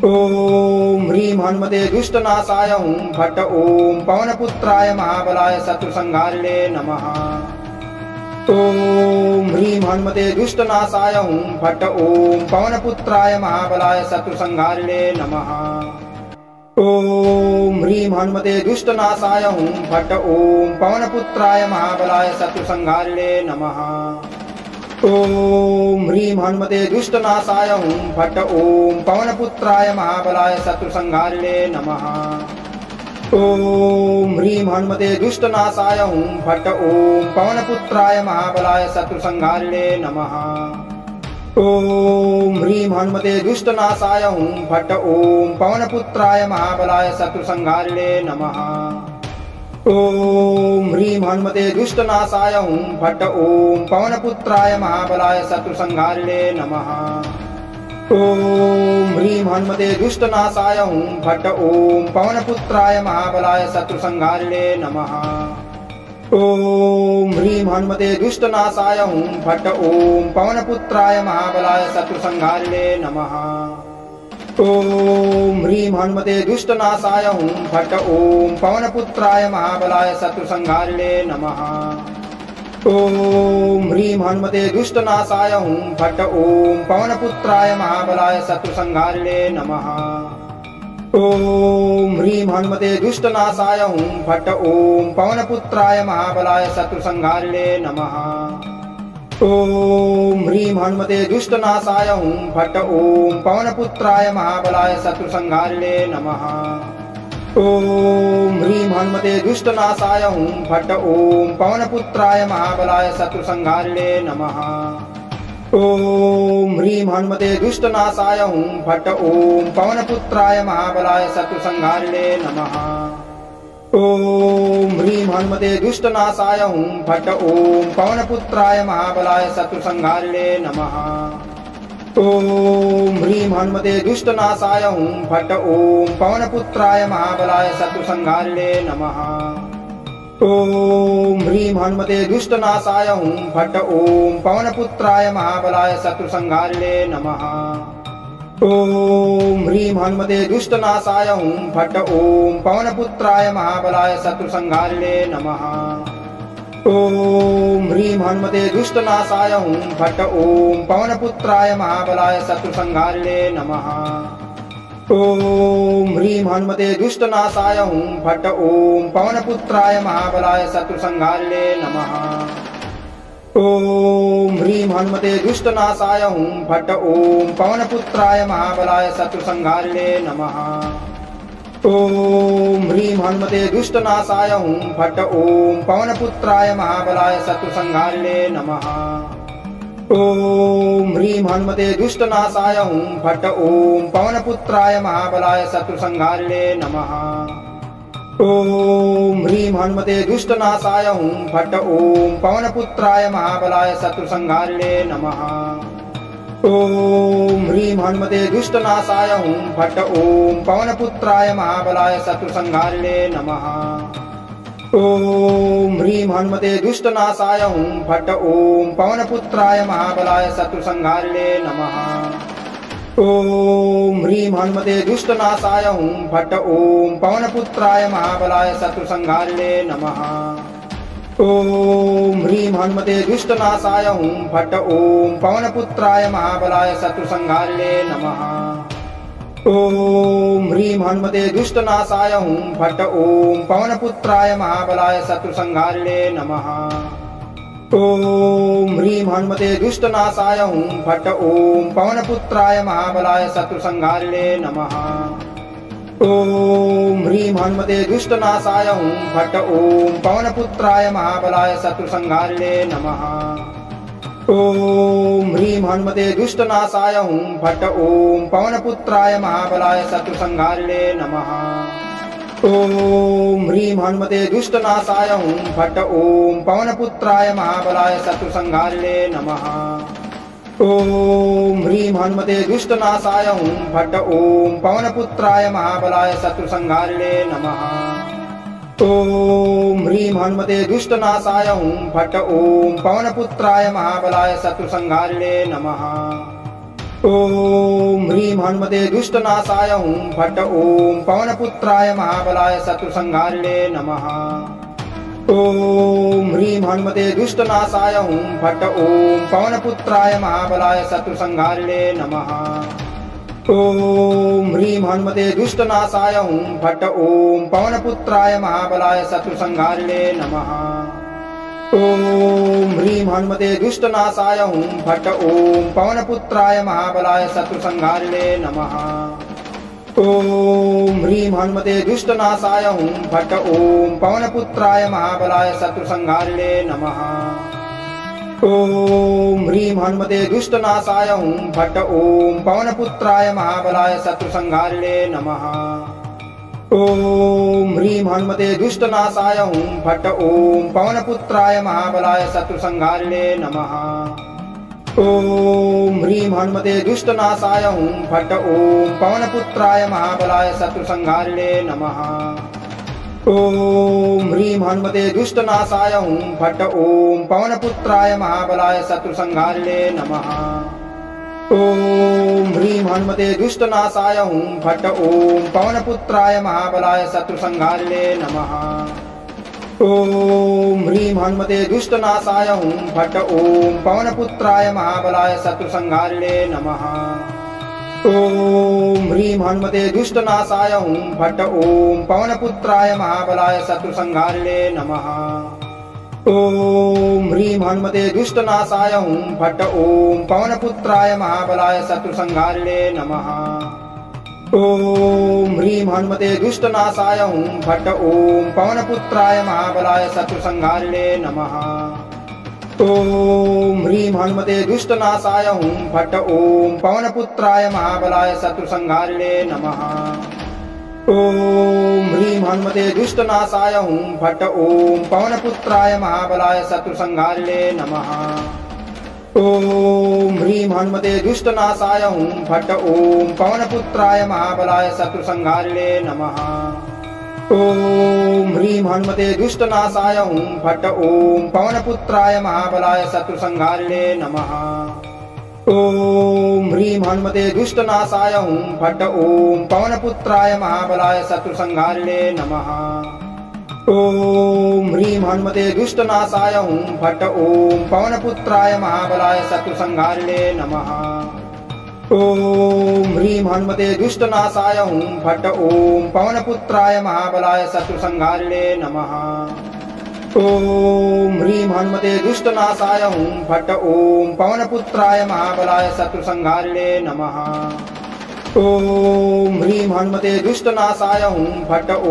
ॐ ह्रीं हनुमते दुष्टनाशाय हुं फट् ॐ पवनपुत्राय महाबलाय शत्रुसंहारिणे नमः। ॐ ह्रीं हनुमते दुष्टनाशाय हुं फट् ॐ पवनपुत्राय महाबलाय शत्रुसंहारिणे नमः। ॐ ह्रीं हनुमते दुष्टनाशाय हुं फट् ॐ पवनपुत्राय महाबलाय शत्रुसंहारिणे नमः। ॐ ह्रीं हनुमते दुष्टनाशाय हुं फट् ॐ पवनपुत्राय महाबलाय शत्रुसंहारिणे नमः। ॐ ह्रीं हनुमते दुष्टनाशाय हुं फट् ॐ पवनपुत्राय महाबलाय शत्रुसंहारिणे नमः। ॐ ह्रीं हनुमते दुष्टनाशाय हुं फट् ॐ पवनपुत्राय महाबलाय शत्रुसंहारिणे नमः। ॐ ह्रीं हनुमते दुष्टनाशाय हुं फट् ॐ पवनपुत्राय महाबलाय शत्रुसंहारिणे नमः। ॐ ह्रीं हनुमते दुष्टनाशाय हुं फट् ॐ पवनपुत्राय महाबलाय शत्रुसंहारिणे नमः। ॐ ह्रीं हनुमते दुष्टनाशाय हुं फट् ॐ पवनपुत्राय महाबलाय शत्रुसंहारिणे नमः। ॐ ह्रीं हनुमते दुष्टनाशाय हुं फट् ॐ पवनपुत्राय महाबलाय शत्रुसंहारिणे नमः। ॐ ह्रीं हनुमते दुष्टनाशाय हुं फट् ॐ पवनपुत्राय महाबलाय शत्रुसंहारिणे नमः। ॐ ह्रीं हनुमते दुष्टनाशाय हुं फट् ॐ पवनपुत्राय महाबलाय शत्रुसंहारिणे नमः। ॐ ह्रीं हनुमते दुष्टनाशाय हुं फट् ॐ पवनपुत्राय महाबलाय शत्रुसंहारिणे नमः। ॐ ह्रीं हनुमते दुष्टनाशाय हुं फट् ॐ पवनपुत्राय महाबलाय शत्रुसंहारिणे नमः। ॐ ह्रीं हनुमते दुष्टनाशाय हुं फट् ॐ पवनपुत्राय महाबलाय शत्रुसंहारिणे नमः। ॐ ह्रीं हनुमते दुष्टनाशाय हुं फट् ॐ पवनपुत्राय महाबलाय शत्रुसंहारिणे नमः। ॐ ह्रीं हनुमते दुष्टनाशाय हुं फट् ॐ पवनपुत्राय महाबलाय शत्रुसंहारिणे नमः। ॐ ह्रीं हनुमते दुष्टनाशाय हुं फट् ॐ पवनपुत्राय महाबलाय शत्रुसंहारिणे नमः। ॐ ह्रीं हनुमते दुष्टनाशाय हुं फट् ॐ पवनपुत्राय महाबलाय शत्रुसंहारिणे नमः। ॐ ह्रीं हनुमते दुष्टनाशाय हुं फट् ॐ पवनपुत्राय महाबलाय शत्रुसंहारिणे नमः। ॐ ह्रीं हनुमते दुष्टनाशाय हुं फट् ॐ पवनपुत्राय महाबलाय शत्रुसंहारिणे नमः। ॐ ह्रीं हनुमते दुष्टनाशाय हुं फट् ॐ पवनपुत्राय महाबलाय शत्रुसंहारिणे नमः। ॐ ह्रीं हनुमते दुष्टनाशाय हुं फट् ॐ पवनपुत्राय महाबलाय शत्रुसंहारिणे नमः। ॐ ह्रीं हनुमते दुष्टनाशाय हुं फट् ॐ पवनपुत्राय महाबलाय शत्रुसंहारिणे नमः। ॐ ह्रीं हनुमते दुष्टनाशाय हुं फट् ॐ पवनपुत्राय महाबलाय शत्रुसंहारिणे नमः। ॐ ह्रीं हनुमते दुष्टनाशाय हुं फट् ॐ पवनपुत्राय महाबलाय शत्रुसंहारिणे नमः। ॐ ह्रीं हनुमते दुष्टनाशाय हुं फट् ॐ पवनपुत्राय महाबलाय शत्रुसंहारिणे नमः। ॐ ह्रीं हनुमते दुष्टनाशाय हुं फट् ॐ पवनपुत्राय महाबलाय शत्रुसंहारिणे नमः। ॐ ह्रीं हनुमते दुष्टनाशाय हुं फट् ॐ पवनपुत्राय महाबलाय शत्रुसंहारिणे नमः। ॐ ह्रीं हनुमते दुष्टनाशाय हुं फट् ॐ पवनपुत्राय महाबलाय शत्रुसंहारिणे नमः। ॐ ह्रीं हनुमते दुष्टनाशाय हुं फट् ॐ पवनपुत्राय महाबलाय शत्रुसंहारिणे नमः। ॐ ह्रीं हनुमते दुष्टनाशाय हुं फट् ॐ पवनपुत्राय महाबलाय शत्रुसंहारिणे नमः। ॐ ह्रीं हनुमते दुष्टनाशाय हुं फट् ॐ पवनपुत्राय महाबलाय शत्रुसंहारिणे नमः। ॐ ह्रीं हनुमते दुष्टनाशाय हुं फट् ॐ पवनपुत्राय महाबलाय शत्रुसंहारिणे नमः। ॐ ह्रीं हनुमते दुष्टनाशाय हुं फट् ॐ पवनपुत्राय महाबलाय शत्रुसंहारिणे नमः। ॐ ह्रीं हनुमते दुष्टनाशाय हुं फट् ॐ पवनपुत्राय महाबलाय शत्रुसंहारिणे नमः। ॐ ह्रीं हनुमते दुष्टनाशाय हुं फट् ॐ पवनपुत्राय महाबलाय शत्रुसंहारिणे नमः। ॐ ह्रीं हनुमते दुष्टनाशाय हुं फट् ॐ पवनपुत्राय महाबलाय शत्रुसंहारिणे नमः। ॐ ह्रीं हनुमते दुष्टनाशाय हुं फट् ॐ पवनपुत्राय महाबलाय शत्रुसंहारिणे नमः। ॐ ह्रीं हनुमते दुष्टनाशाय हुं फट् ॐ पवनपुत्राय महाबलाय शत्रुसंहारिणे नमः। ॐ ह्रीं हनुमते दुष्टनाशाय हुं फट् ॐ पवनपुत्राय महाबलाय शत्रुसंहारिणे नमः। ॐ ह्रीं हनुमते दुष्टनाशाय हुं फट् ॐ पवनपुत्राय महाबलाय शत्रुसंहारिणे नमः। ॐ ह्रीं हनुमते दुष्टनाशाय हुं फट् ॐ पवनपुत्राय महाबलाय शत्रुसंहारिणे नमः। ॐ ह्रीं हनुमते दुष्टनाशाय हुं फट् ॐ पवनपुत्राय महाबलाय शत्रुसंहारिणे नमः। ॐ ह्रीं हनुमते दुष्टनाशाय हुं फट् ॐ पवनपुत्राय महाबलाय शत्रुसंहारिणे नमः। ॐ ह्रीं हनुमते दुष्टनाशाय हुं फट् ॐ पवनपुत्राय महाबलाय शत्रुसंहारिणे नमः। ॐ ह्रीं हनुमते दुष्टनाशाय हुं फट् ॐ पवनपुत्राय महाबलाय शत्रुसंहारिणे नमः। ॐ ह्रीं हनुमते दुष्टनाशाय हुं फट् ॐ पवनपुत्राय महाबलाय शत्रुसंहारिणे नमः। ॐ ह्रीं हनुमते दुष्टनाशाय हुं फट् ॐ पवनपुत्राय महाबलाय शत्रुसंहारिणे नमः। ॐ ह्रीं हनुमते दुष्टनाशाय हुं फट् ॐ पवनपुत्राय महाबलाय शत्रुसंहारिणे नमः। ॐ ह्रीं हनुमते दुष्टनाशाय हुं फट् ॐ पवनपुत्राय महाबलाय शत्रुसंहारिणे नमः। ॐ ह्रीं हनुमते दुष्टनाशाय हुं फट् ॐ पवनपुत्राय महाबलाय शत्रुसंहारिणे नमः। ॐ ह्रीं हनुमते दुष्टनाशाय हुं फट् ॐ पवनपुत्राय महाबलाय शत्रुसंहारिणे नमः। ॐ ह्रीं हनुमते दुष्टनाशाय हुं फट् ॐ पवनपुत्राय महाबलाय शत्रुसंहारिणे नमः। ॐ ह्रीं हनुमते दुष्टनाशाय हुं फट् ॐ पवनपुत्राय महाबलाय शत्रुसंहारिणे नमः। ॐ ह्रीं हनुमते दुष्टनाशाय हुं फट् ॐ पवनपुत्राय महाबलाय शत्रुसंहारिणे नमः। ॐ ह्रीं हनुमते दुष्टनाशाय हुं फट् ॐ पवनपुत्राय महाबलाय शत्रुसंहारिणे नमः। ॐ ह्रीं हनुमते दुष्टनाशाय हुं फट् ॐ पवनपुत्राय महाबलाय शत्रुसंहारिणे नमः। ॐ ह्रीं हनुमते दुष्टनाशाय हुं फट् ॐ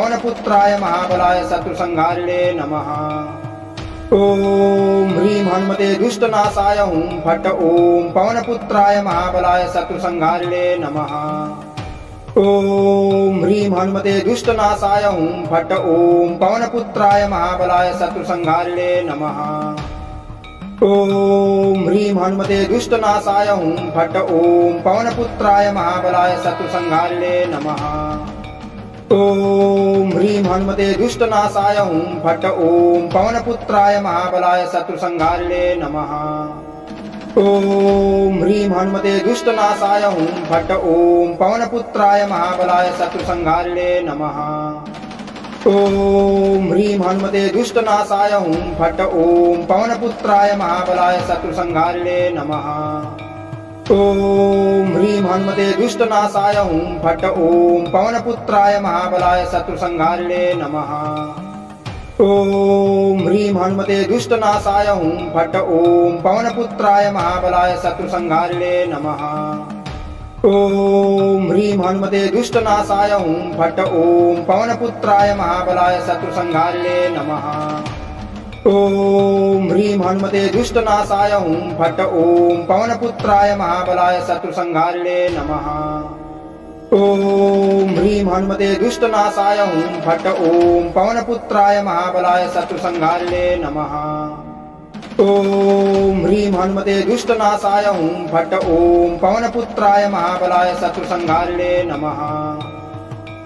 पवनपुत्राय महाबलाय शत्रुसंहारिणे नमः। ॐ ह्रीं हनुमते दुष्टनाशाय हुं फट् ॐ पवनपुत्राय महाबलाय शत्रुसंहारिणे नमः। ॐ ह्रीं हनुमते दुष्टनाशाय हुं फट् ॐ पवनपुत्राय महाबलाय शत्रुसंहारिणे नमः। ॐ ह्रीं हनुमते दुष्टनाशाय हुं फट् ॐ पवनपुत्राय महाबलाय शत्रुसंहारिणे नमः। ॐ ह्रीं हनुमते दुष्टनाशाय हुं फट् ॐ पवनपुत्राय महाबलाय शत्रुसंहारिणे नमः। ॐ ह्रीं हनुमते दुष्टनाशाय हुं फट् ॐ पवनपुत्राय महाबलाय शत्रुसंहारिणे नमः। ॐ ह्रीं हनुमते दुष्टनाशाय हुं फट् ॐ पवनपुत्राय महाबलाय शत्रुसंहारिणे नमः। ॐ ह्रीं हनुमते दुष्टनाशाय हुं फट् ॐ पवनपुत्राय महाबलाय शत्रुसंहारिणे नमः। ॐ ह्रीं हनुमते दुष्टनाशाय हुं फट् ॐ पवनपुत्राय महाबलाय शत्रुसंहारिणे नमः। ॐ ह्रीं हनुमते दुष्टनाशाय हुं फट् ॐ पवनपुत्राय महाबलाय शत्रुसंहारिणे नमः। ॐ ह्रीं हनुमते दुष्टनाशाय हुं फट् ॐ पवनपुत्राय महाबलाय शत्रुसंहारिणे नमः। ॐ ह्रीं हनुमते दुष्टनाशाय हुं फट् ॐ पवनपुत्राय महाबलाय शत्रुसंहारिणे नमः। ॐ ह्रीं हनुमते दुष्टनाशाय हुं फट् ॐ पवनपुत्राय महाबलाय शत्रुसंहारिणे नमः।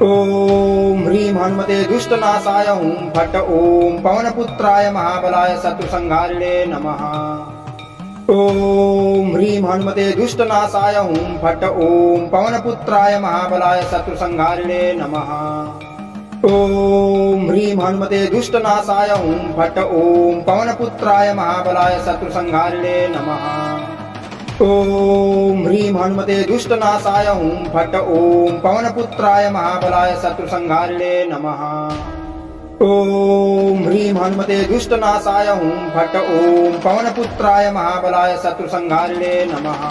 ॐ ह्रीं हनुमते दुष्टनाशाय हुं फट् ॐ पवनपुत्राय महाबलाय शत्रुसंहारिणे नमः। ॐ ह्रीं हनुमते दुष्टनाशाय हुं फट् ॐ पवनपुत्राय महाबलाय शत्रुसंहारिणे नमः। ॐ ह्रीं हनुमते दुष्टनाशाय हुं फट् ॐ पवनपुत्राय महाबलाय शत्रुसंहारिणे नमः। ॐ ह्रीं हनुमते दुष्टनाशाय हुं फट् ॐ पवनपुत्राय महाबलाय शत्रुसंहारिणे नमः। ॐ ह्रीं हनुमते दुष्टनाशाय हुं फट् ॐ पवनपुत्राय महाबलाय शत्रुसंहारिणे नमः।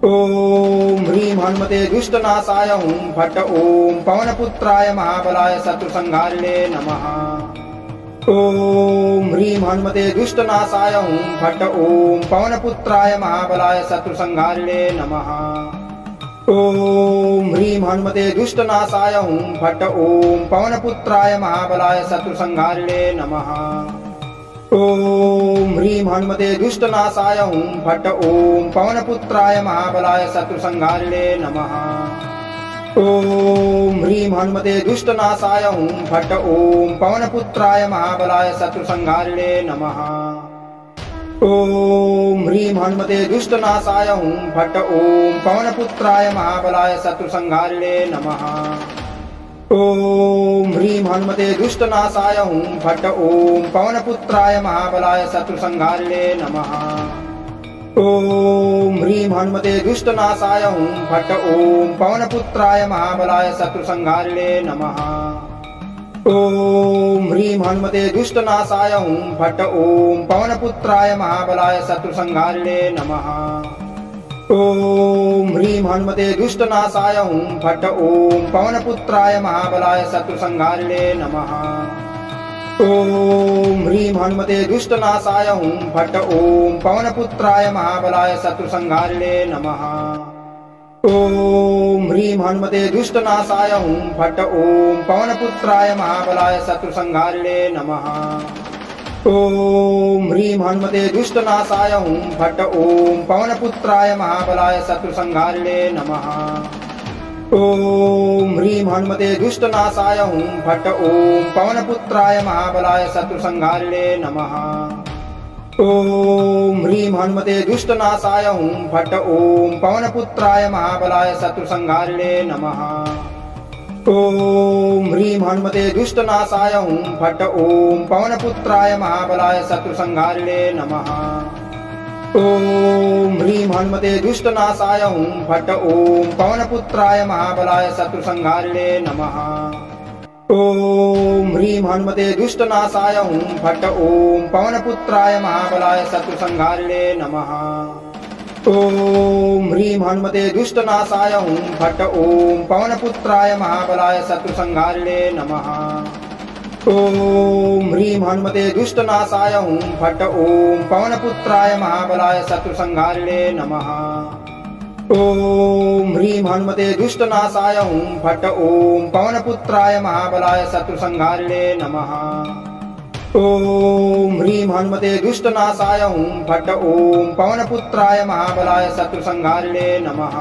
ॐ ह्रीं हनुमते दुष्टनाशाय हुं फट् ॐ पवनपुत्राय महाबलाय शत्रुसंहारिणे नमः। ॐ ह्रीं हनुमते दुष्टनाशाय हुं फट् ॐ पवनपुत्राय महाबलाय शत्रुसंहारिणे नमः। ॐ ह्रीं हनुमते दुष्टनाशाय हुं फट् ॐ पवनपुत्राय महाबलाय शत्रुसंहारिणे नमः। ॐ ह्रीं हनुमते दुष्टनाशाय हुं फट् ॐ पवनपुत्राय महाबलाय शत्रुसंहारिणे नमः। ॐ ह्रीं हनुमते दुष्टनाशाय हुं फट् ॐ पवनपुत्राय महाबलाय शत्रुसंहारिणे नमः। ॐ ह्रीं हनुमते दुष्टनाशाय हुं फट् ॐ पवनपुत्राय महाबलाय शत्रुसंहारिणे नमः। ॐ ह्रीं हनुमते दुष्टनाशाय हुं फट् ॐ पवनपुत्राय महाबलाय शत्रुसंहारिणे नमः। ॐ ह्रीं हनुमते दुष्टनाशाय हुं फट् ॐ पवनपुत्राय महाबलाय शत्रुसंहारिणे नमः। ॐ ह्रीं हनुमते दुष्टनाशाय हुं फट् ॐ पवनपुत्राय महाबलाय शत्रुसंहारिणे नमः। ॐ ह्रीं हनुमते दुष्टनाशाय हुं फट् ॐ पवनपुत्राय महाबलाय शत्रुसंहारिणे नमः। ॐ ह्रीं हनुमते दुष्टनाशाय हुं फट् ॐ पवनपुत्राय महाबलाय शत्रुसंहारिणे नमः। ॐ ह्रीं हनुमते दुष्टनाशाय हुं फट् ॐ पवनपुत्राय महाबलाय शत्रुसंहारिणे नमः। ॐ ह्रीं हनुमते दुष्टनाशाय हुं फट् ॐ पवनपुत्राय महाबलाय शत्रुसंहारिणे नमः। ॐ ह्रीं हनुमते दुष्टनाशाय हुं फट् ॐ पवनपुत्राय महाबलाय शत्रुसंहारिणे नमः। ॐ ह्रीं हनुमते दुष्टनाशाय हुं फट् ॐ पवनपुत्राय महाबलाय शत्रुसंहारिणे नमः। ॐ ह्रीं हनुमते दुष्टनाशाय हुं फट् ॐ पवनपुत्राय महाबलाय शत्रुसंहारिणे नमः। ॐ ह्रीं हनुमते दुष्टनाशाय हुं फट् ॐ पवनपुत्राय महाबलाय शत्रुसंहारिणे नमः। ॐ ह्रीं हनुमते दुष्टनाशाय हुं फट् ॐ पवनपुत्राय महाबलाय शत्रुसंहारिणे नमः। ॐ ह्रीं हनुमते दुष्टनाशाय हुं फट् ॐ पवनपुत्राय महाबलाय शत्रुसंहारिणे नमः। ॐ ह्रीं हनुमते दुष्टनाशाय हुं फट् ॐ पवनपुत्राय महाबलाय शत्रुसंहारिणे नमः। ॐ ह्रीं हनुमते दुष्टनाशाय हुं फट् ॐ पवनपुत्राय महाबलाय शत्रुसंहारिणे नमः। ॐ ह्रीं हनुमते दुष्टनाशाय हुं फट् ॐ पवनपुत्राय महाबलाय शत्रुसंहारिणे नमः।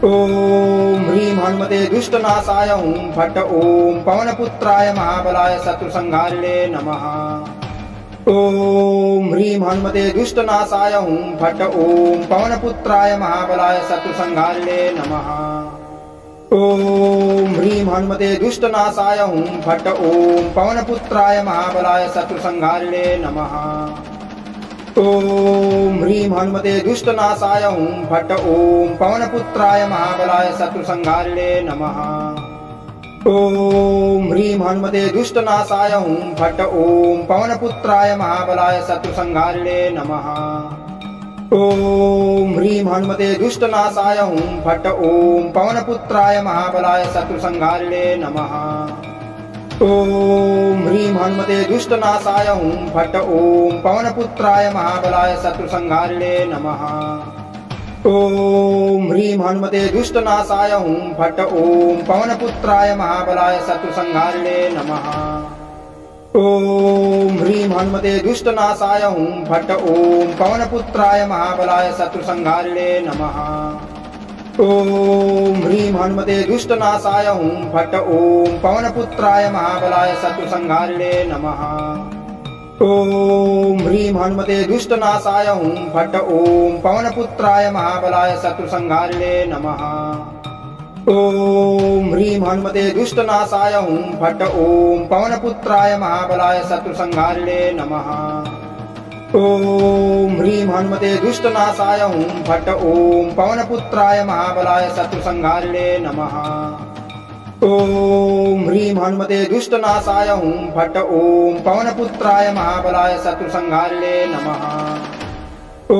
ॐ ह्रीं हनुमते दुष्टनाशाय हुं फट् ॐ पवनपुत्राय महाबलाय शत्रुसंहारिणे नमः। ॐ ह्रीं हनुमते दुष्टनाशाय हुं फट् ॐ पवनपुत्राय महाबलाय शत्रुसंहारिणे नमः। ॐ ह्रीं हनुमते दुष्टनाशाय हुं फट् ॐ पवनपुत्राय महाबलाय शत्रुसंहारिणे नमः। ॐ ह्रीं हनुमते दुष्टनाशाय हुं फट् ॐ पवनपुत्राय महाबलाय शत्रुसंहारिणे नमः। ॐ ह्रीं हनुमते दुष्टनाशाय हुं फट् ॐ पवनपुत्राय महाबलाय शत्रुसंहारिणे नमः। ॐ ह्रीं हनुमते दुष्टनाशाय हुं फट् ॐ पवनपुत्राय महाबलाय शत्रुसंहारिणे नमः। ॐ ह्रीं हनुमते दुष्टनाशाय हुं फट् ॐ पवनपुत्राय महाबलाय शत्रुसंहारिणे नमः। ॐ ह्रीं हनुमते दुष्टनाशाय हुं फट् ॐ पवनपुत्राय महाबलाय शत्रुसंहारिणे नमः। ॐ ह्रीं हनुमते दुष्टनाशाय हुं फट् ॐ पवनपुत्राय महाबलाय शत्रुसंहारिणे नमः। ॐ ह्रीं हनुमते दुष्टनाशाय हुं फट् ॐ पवनपुत्राय महाबलाय शत्रुसंहारिणे नमः। ॐ ह्रीं हनुमते दुष्टनाशाय हुं फट् ॐ पवनपुत्राय महाबलाय शत्रुसंहारिणे नमः। ॐ ह्रीं हनुमते दुष्टनाशाय हुं फट् ॐ पवनपुत्राय महाबलाय शत्रुसंहारिणे नमः। ॐ ह्रीं हनुमते दुष्टनाशाय हुं फट् ॐ पवनपुत्राय महाबलाय शत्रुसंहारिणे नमः। ॐ ह्रीं हनुमते दुष्टनाशाय हुं फट् ॐ पवनपुत्राय महाबलाय शत्रुसंहारिणे नमः। ॐ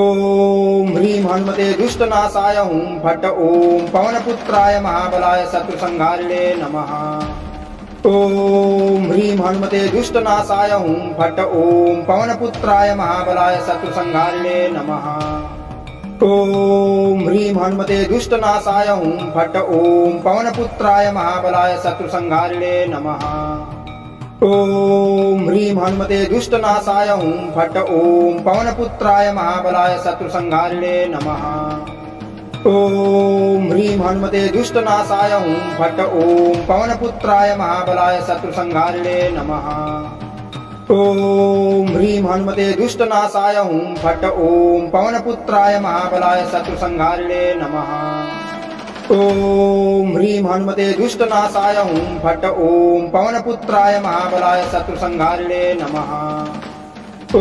ह्रीं हनुमते दुष्टनाशाय हुं फट् ॐ पवनपुत्राय महाबलाय शत्रुसंहारिणे नमः। ॐ ह्रीं हनुमते दुष्टनाशाय हुं फट् ॐ पवनपुत्राय महाबलाय शत्रुसंहारिणे नमः। ॐ ह्रीं हनुमते दुष्टनाशाय हुं फट् ॐ पवनपुत्राय महाबलाय शत्रुसंहारिणे नमः। ॐ ह्रीं हनुमते दुष्टनाशाय हुं फट् ॐ पवनपुत्राय महाबलाय शत्रुसंहारिणे नमः। ॐ ह्रीं हनुमते दुष्टनाशाय हुं फट् ॐ पवनपुत्राय महाबलाय शत्रुसंहारिणे नमः। ॐ ह्रीं हनुमते दुष्टनाशाय हुं फट् ॐ पवनपुत्राय महाबलाय शत्रुसंहारिणे नमः। ॐ ह्रीं हनुमते दुष्टनाशाय हुं फट् ॐ पवनपुत्राय महाबलाय शत्रुसंहारिणे नमः। ॐ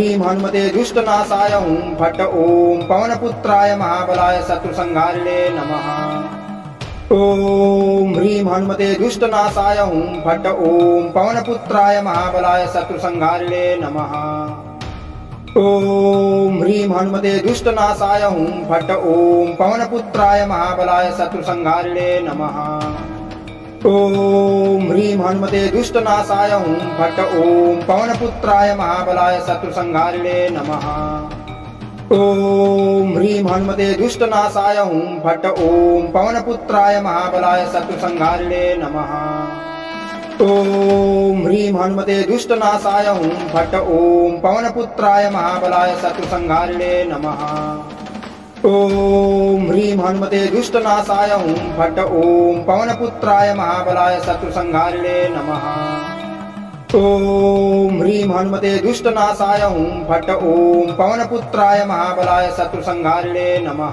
ह्रीं हनुमते दुष्टनाशाय हुं फट् ॐ पवनपुत्राय महाबलाय शत्रुसंहारिणे नमः। ॐ ह्रीं हनुमते दुष्टनाशाय हुं फट् ॐ पवनपुत्राय महाबलाय शत्रुसंहारिणे नमः। ॐ ह्रीं हनुमते दुष्टनाशाय हुं फट् ॐ पवनपुत्राय महाबलाय शत्रुसंहारिणे नमः। ॐ ह्रीं हनुमते दुष्टनाशाय हुं फट् ॐ पवनपुत्राय महाबलाय शत्रुसंहारिणे नमः। ॐ ह्रीं हनुमते दुष्टनाशाय हुं फट् ॐ पवनपुत्राय महाबलाय शत्रुसंहारिणे नमः। ॐ ह्रीं हनुमते दुष्टनाशाय हुं फट् ॐ पवनपुत्राय महाबलाय शत्रुसंहारिणे नमः। ॐ ह्रीं हनुमते दुष्टनाशाय हुं फट् ॐ पवनपुत्राय महाबलाय शत्रुसंहारिणे नमः। ॐ ह्रीं हनुमते दुष्टनाशाय हुं फट् ॐ पवनपुत्राय महाबलाय शत्रुसंहारिणे नमः। ॐ ह्रीं हनुमते दुष्टनाशाय हुं फट् ॐ पवनपुत्राय महाबलाय शत्रुसंहारिणे नमः।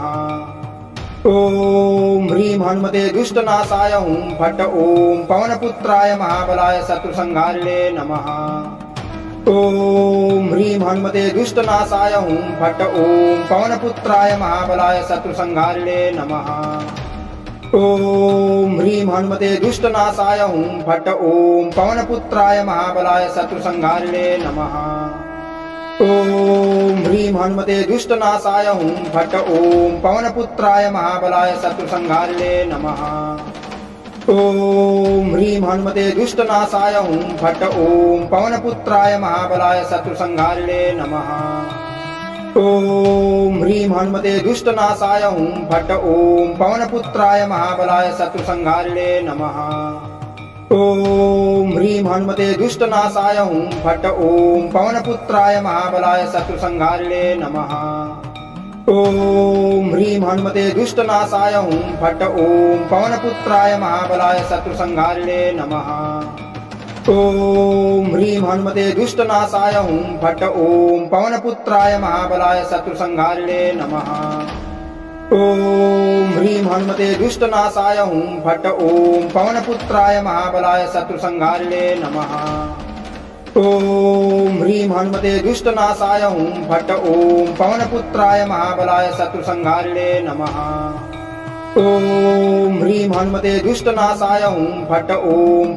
ॐ ह्रीं हनुमते दुष्टनाशाय हुं फट् ॐ पवनपुत्राय महाबलाय शत्रुसंहारिणे नमः। ॐ ह्रीं हनुमते दुष्टनाशाय हुं फट् ॐ पवनपुत्राय महाबलाय शत्रुसंहारिणे नमः। ॐ ह्रीं हनुमते दुष्टनाशाय हुं फट् ॐ पवनपुत्राय महाबलाय शत्रुसंहारिणे नमः। ॐ ह्रीं हनुमते दुष्टनाशाय हुं फट् ॐ पवनपुत्राय महाबलाय शत्रुसंहारिणे नमः। ॐ ह्रीं हनुमते दुष्टनाशाय हुं फट् ॐ पवनपुत्राय महाबलाय शत्रुसंहारिणे नमः। ॐ ह्रीं हनुमते दुष्टनाशाय हुं फट् ॐ पवनपुत्राय महाबलाय शत्रुसंहारिणे नमः। ॐ ह्रीं हनुमते दुष्टनाशाय हुं फट् ॐ पवनपुत्राय महाबलाय शत्रुसंहारिणे नमः। ॐ ह्रीं हनुमते दुष्टनाशाय हुं फट् ॐ पवनपुत्राय महाबलाय शत्रुसंहारिणे नमः। ॐ ह्रीं हनुमते दुष्टनाशाय हुं फट् ॐ पवनपुत्राय महाबलाय शत्रुसंहारिणे नमः। ॐ ह्रीं हनुमते दुष्टनाशाय हुं फट् ॐ पवनपुत्राय महाबलाय शत्रुसंहारिणे नमः। ॐ ह्रीं हनुमते दुष्टनाशाय हुं फट् ॐ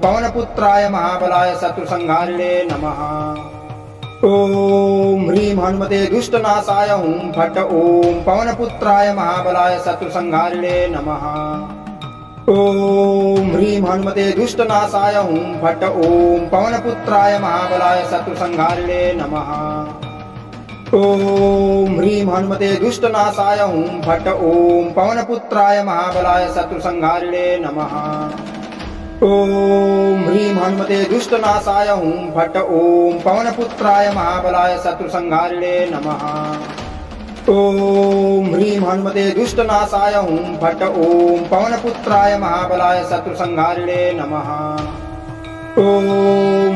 पवनपुत्राय महाबलाय शत्रुसंहारिणे नमः। ॐ ह्रीं हनुमते दुष्टनाशाय हुं फट् ॐ पवनपुत्राय महाबलाय शत्रुसंहारिणे नमः। ॐ ह्रीं हनुमते दुष्टनाशाय हुं फट् ॐ पवनपुत्राय महाबलाय शत्रुसंहारिणे नमः। ॐ ह्रीं हनुमते दुष्टनाशाय हुं फट् ॐ पवनपुत्राय महाबलाय शत्रुसंहारिणे नमः। ॐ ह्रीं हनुमते दुष्टनाशाय हुं फट् ॐ पवनपुत्राय महाबलाय शत्रुसंहारिणे नमः। ॐ ह्रीं हनुमते दुष्टनाशाय हुं फट् ॐ पवनपुत्राय महाबलाय शत्रुसंहारिणे नमः। ॐ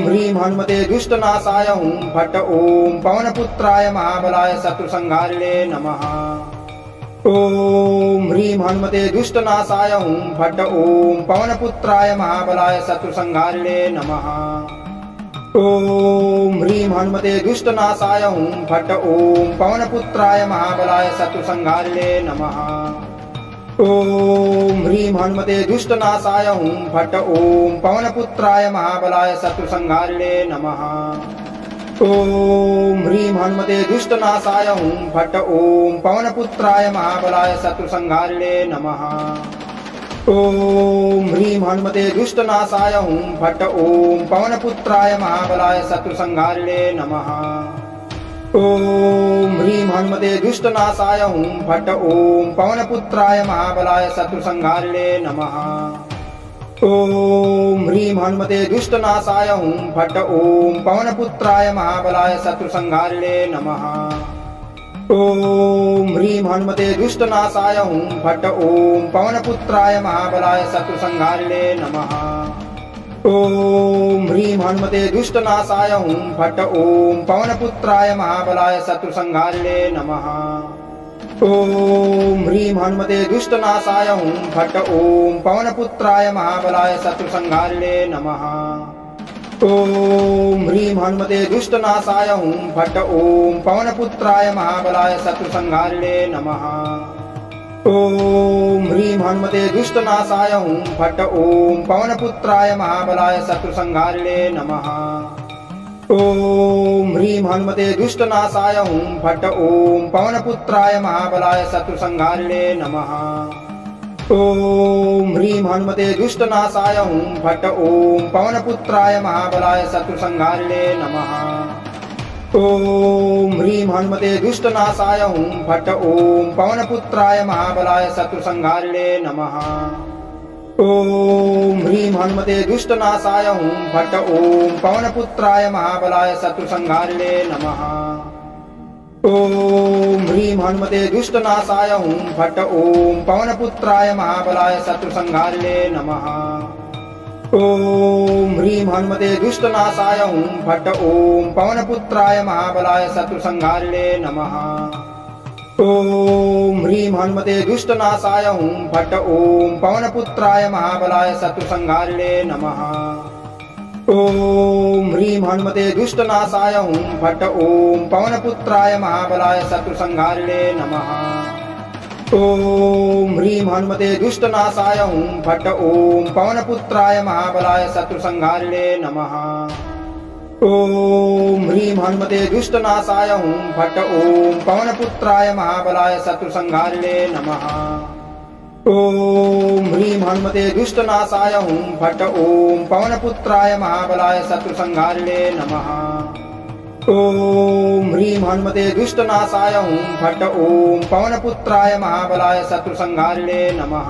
ह्रीं हनुमते दुष्टनाशाय हुं फट् ॐ पवनपुत्राय महाबलाय शत्रुसंहारिणे नमः। ॐ ह्रीं हनुमते दुष्टनाशाय हुं फट् ॐ पवनपुत्राय महाबलाय शत्रुसंहारिणे नमः। ॐ ह्रीं हनुमते दुष्टनाशाय हुं फट् ॐ पवनपुत्राय महाबलाय शत्रुसंहारिणे नमः। ॐ ह्रीं हनुमते दुष्टनाशाय हुं फट् ॐ पवनपुत्राय महाबलाय शत्रुसंहारिणे नमः। ॐ ह्रीं हनुमते दुष्टनाशाय हुं फट् ॐ पवनपुत्राय महाबलाय शत्रुसंहारिणे नमः। ॐ ह्रीं हनुमते दुष्टनाशाय हुं फट् ॐ पवनपुत्राय महाबलाय शत्रुसंहारिणे नमः। ॐ ह्रीं हनुमते दुष्टनाशाय हुं फट् ॐ पवनपुत्राय महाबलाय शत्रुसंहारिणे नमः। ॐ ह्रीं हनुमते दुष्टनाशाय हुं फट् ॐ पवनपुत्राय महाबलाय शत्रुसंहारिणे नमः। ॐ ह्रीं हनुमते दुष्टनाशाय हुं फट् ॐ पवनपुत्राय महाबलाय शत्रुसंहारिणे नमः। ॐ ह्रीं हनुमते दुष्टनाशाय हुं फट् ॐ पवनपुत्राय महाबलाय शत्रुसंहारिणे नमः। ॐ ह्रीं हनुमते दुष्टनाशाय हुं फट् ॐ पवनपुत्राय महाबलाय शत्रुसंहारिणे नमः। ॐ ह्रीं हनुमते दुष्टनाशाय हुं फट् ॐ पवनपुत्राय महाबलाय शत्रुसंहारिणे नमः। ॐ ह्रीं हनुमते दुष्टनाशाय हुं फट् ॐ पवनपुत्राय महाबलाय शत्रुसंहारिणे नमः। ॐ ह्रीं हनुमते दुष्टनाशाय हुं फट् ॐ पवनपुत्राय महाबलाय शत्रुसंहारिणे नमः। ॐ ह्रीं हनुमते दुष्टनाशाय हुं फट् ॐ पवनपुत्राय महाबलाय शत्रुसंहारिणे नमः। ॐ ह्रीं हनुमते दुष्टनाशाय हुं फट् ॐ पवनपुत्राय महाबलाय शत्रुसंहारिणे नमः। ॐ ह्रीं हनुमते दुष्टनाशाय हुं फट् ॐ पवनपुत्राय महाबलाय शत्रुसंहारिणे नमः। ॐ ह्रीं हनुमते दुष्टनाशाय हुं फट् ॐ पवनपुत्राय महाबलाय शत्रुसंहारिणे नमः। ॐ ह्रीं हनुमते दुष्टनाशाय हुं फट् ॐ पवनपुत्राय महाबलाय शत्रुसंहारिणे नमः। ॐ ह्रीं हनुमते दुष्टनाशाय हुं फट् ॐ पवनपुत्राय महाबलाय शत्रुसंहारिणे नमः। ॐ ह्रीं हनुमते दुष्टनाशाय हुं फट् ॐ पवनपुत्राय महाबलाय शत्रुसंहारिणे नमः। ॐ ह्रीं हनुमते दुष्टनाशाय हुं फट् ॐ पवनपुत्राय महाबलाय शत्रुसंहारिणे नमः। ॐ ह्रीं हनुमते दुष्टनाशाय हुं फट् ॐ पवनपुत्राय महाबलाय शत्रुसंहारिणे नमः। ॐ ह्रीं हनुमते दुष्टनाशाय हुं फट् ॐ पवनपुत्राय महाबलाय शत्रुसंहारिणे नमः। ॐ ह्रीं हनुमते दुष्टनाशाय हुं फट् ॐ पवनपुत्राय महाबलाय शत्रुसंहारिणे नमः।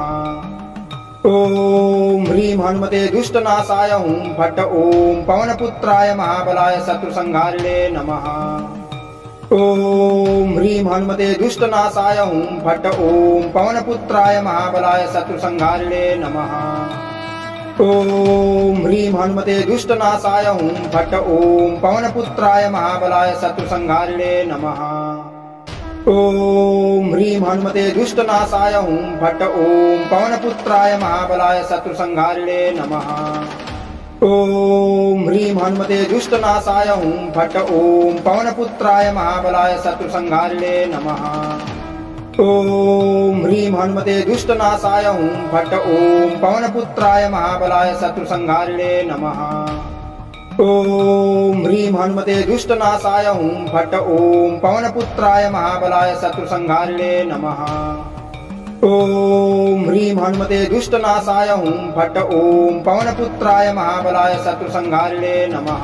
ॐ ह्रीं हनुमते दुष्टनाशाय हुं फट् ॐ पवनपुत्राय महाबलाय शत्रुसंहारिणे नमः। ॐ ह्रीं हनुमते दुष्टनाशाय हुं फट् ॐ पवनपुत्राय महाबलाय शत्रुसंहारिणे नमः। ॐ ह्रीं हनुमते दुष्टनाशाय हुं फट् ॐ पवनपुत्राय महाबलाय शत्रुसंहारिणे नमः। ॐ ह्रीं हनुमते दुष्टनाशाय हुं फट् ॐ पवनपुत्राय महाबलाय शत्रुसंहारिणे नमः। ॐ ह्रीं हनुमते दुष्टनाशाय हुं फट् ॐ पवनपुत्राय महाबलाय शत्रुसंहारिणे नमः। ॐ ह्रीं हनुमते दुष्टनाशाय हुं फट् ॐ पवनपुत्राय महाबलाय शत्रुसंहारिणे नमः। ॐ ह्रीं हनुमते दुष्टनाशाय हुं फट् ॐ पवनपुत्राय महाबलाय शत्रुसंहारिणे नमः। ॐ ह्रीं हनुमते दुष्टनाशाय हुं फट् ॐ पवनपुत्राय महाबलाय शत्रुसंहारिणे नमः।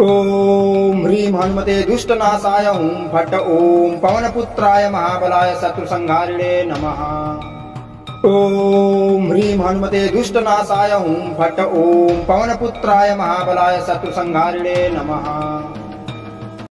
ओम ह्रीं हनुमते दुष्टनाशाय हुं फट् ओम पवनपुत्राय महाबलाय शत्रुसंहारिणे नमः। ओम ह्रीं हनुमते दुष्टनाशाय हुं फट् ओम पवनपुत्राय महाबलाय शत्रुसंहारिणे नमः।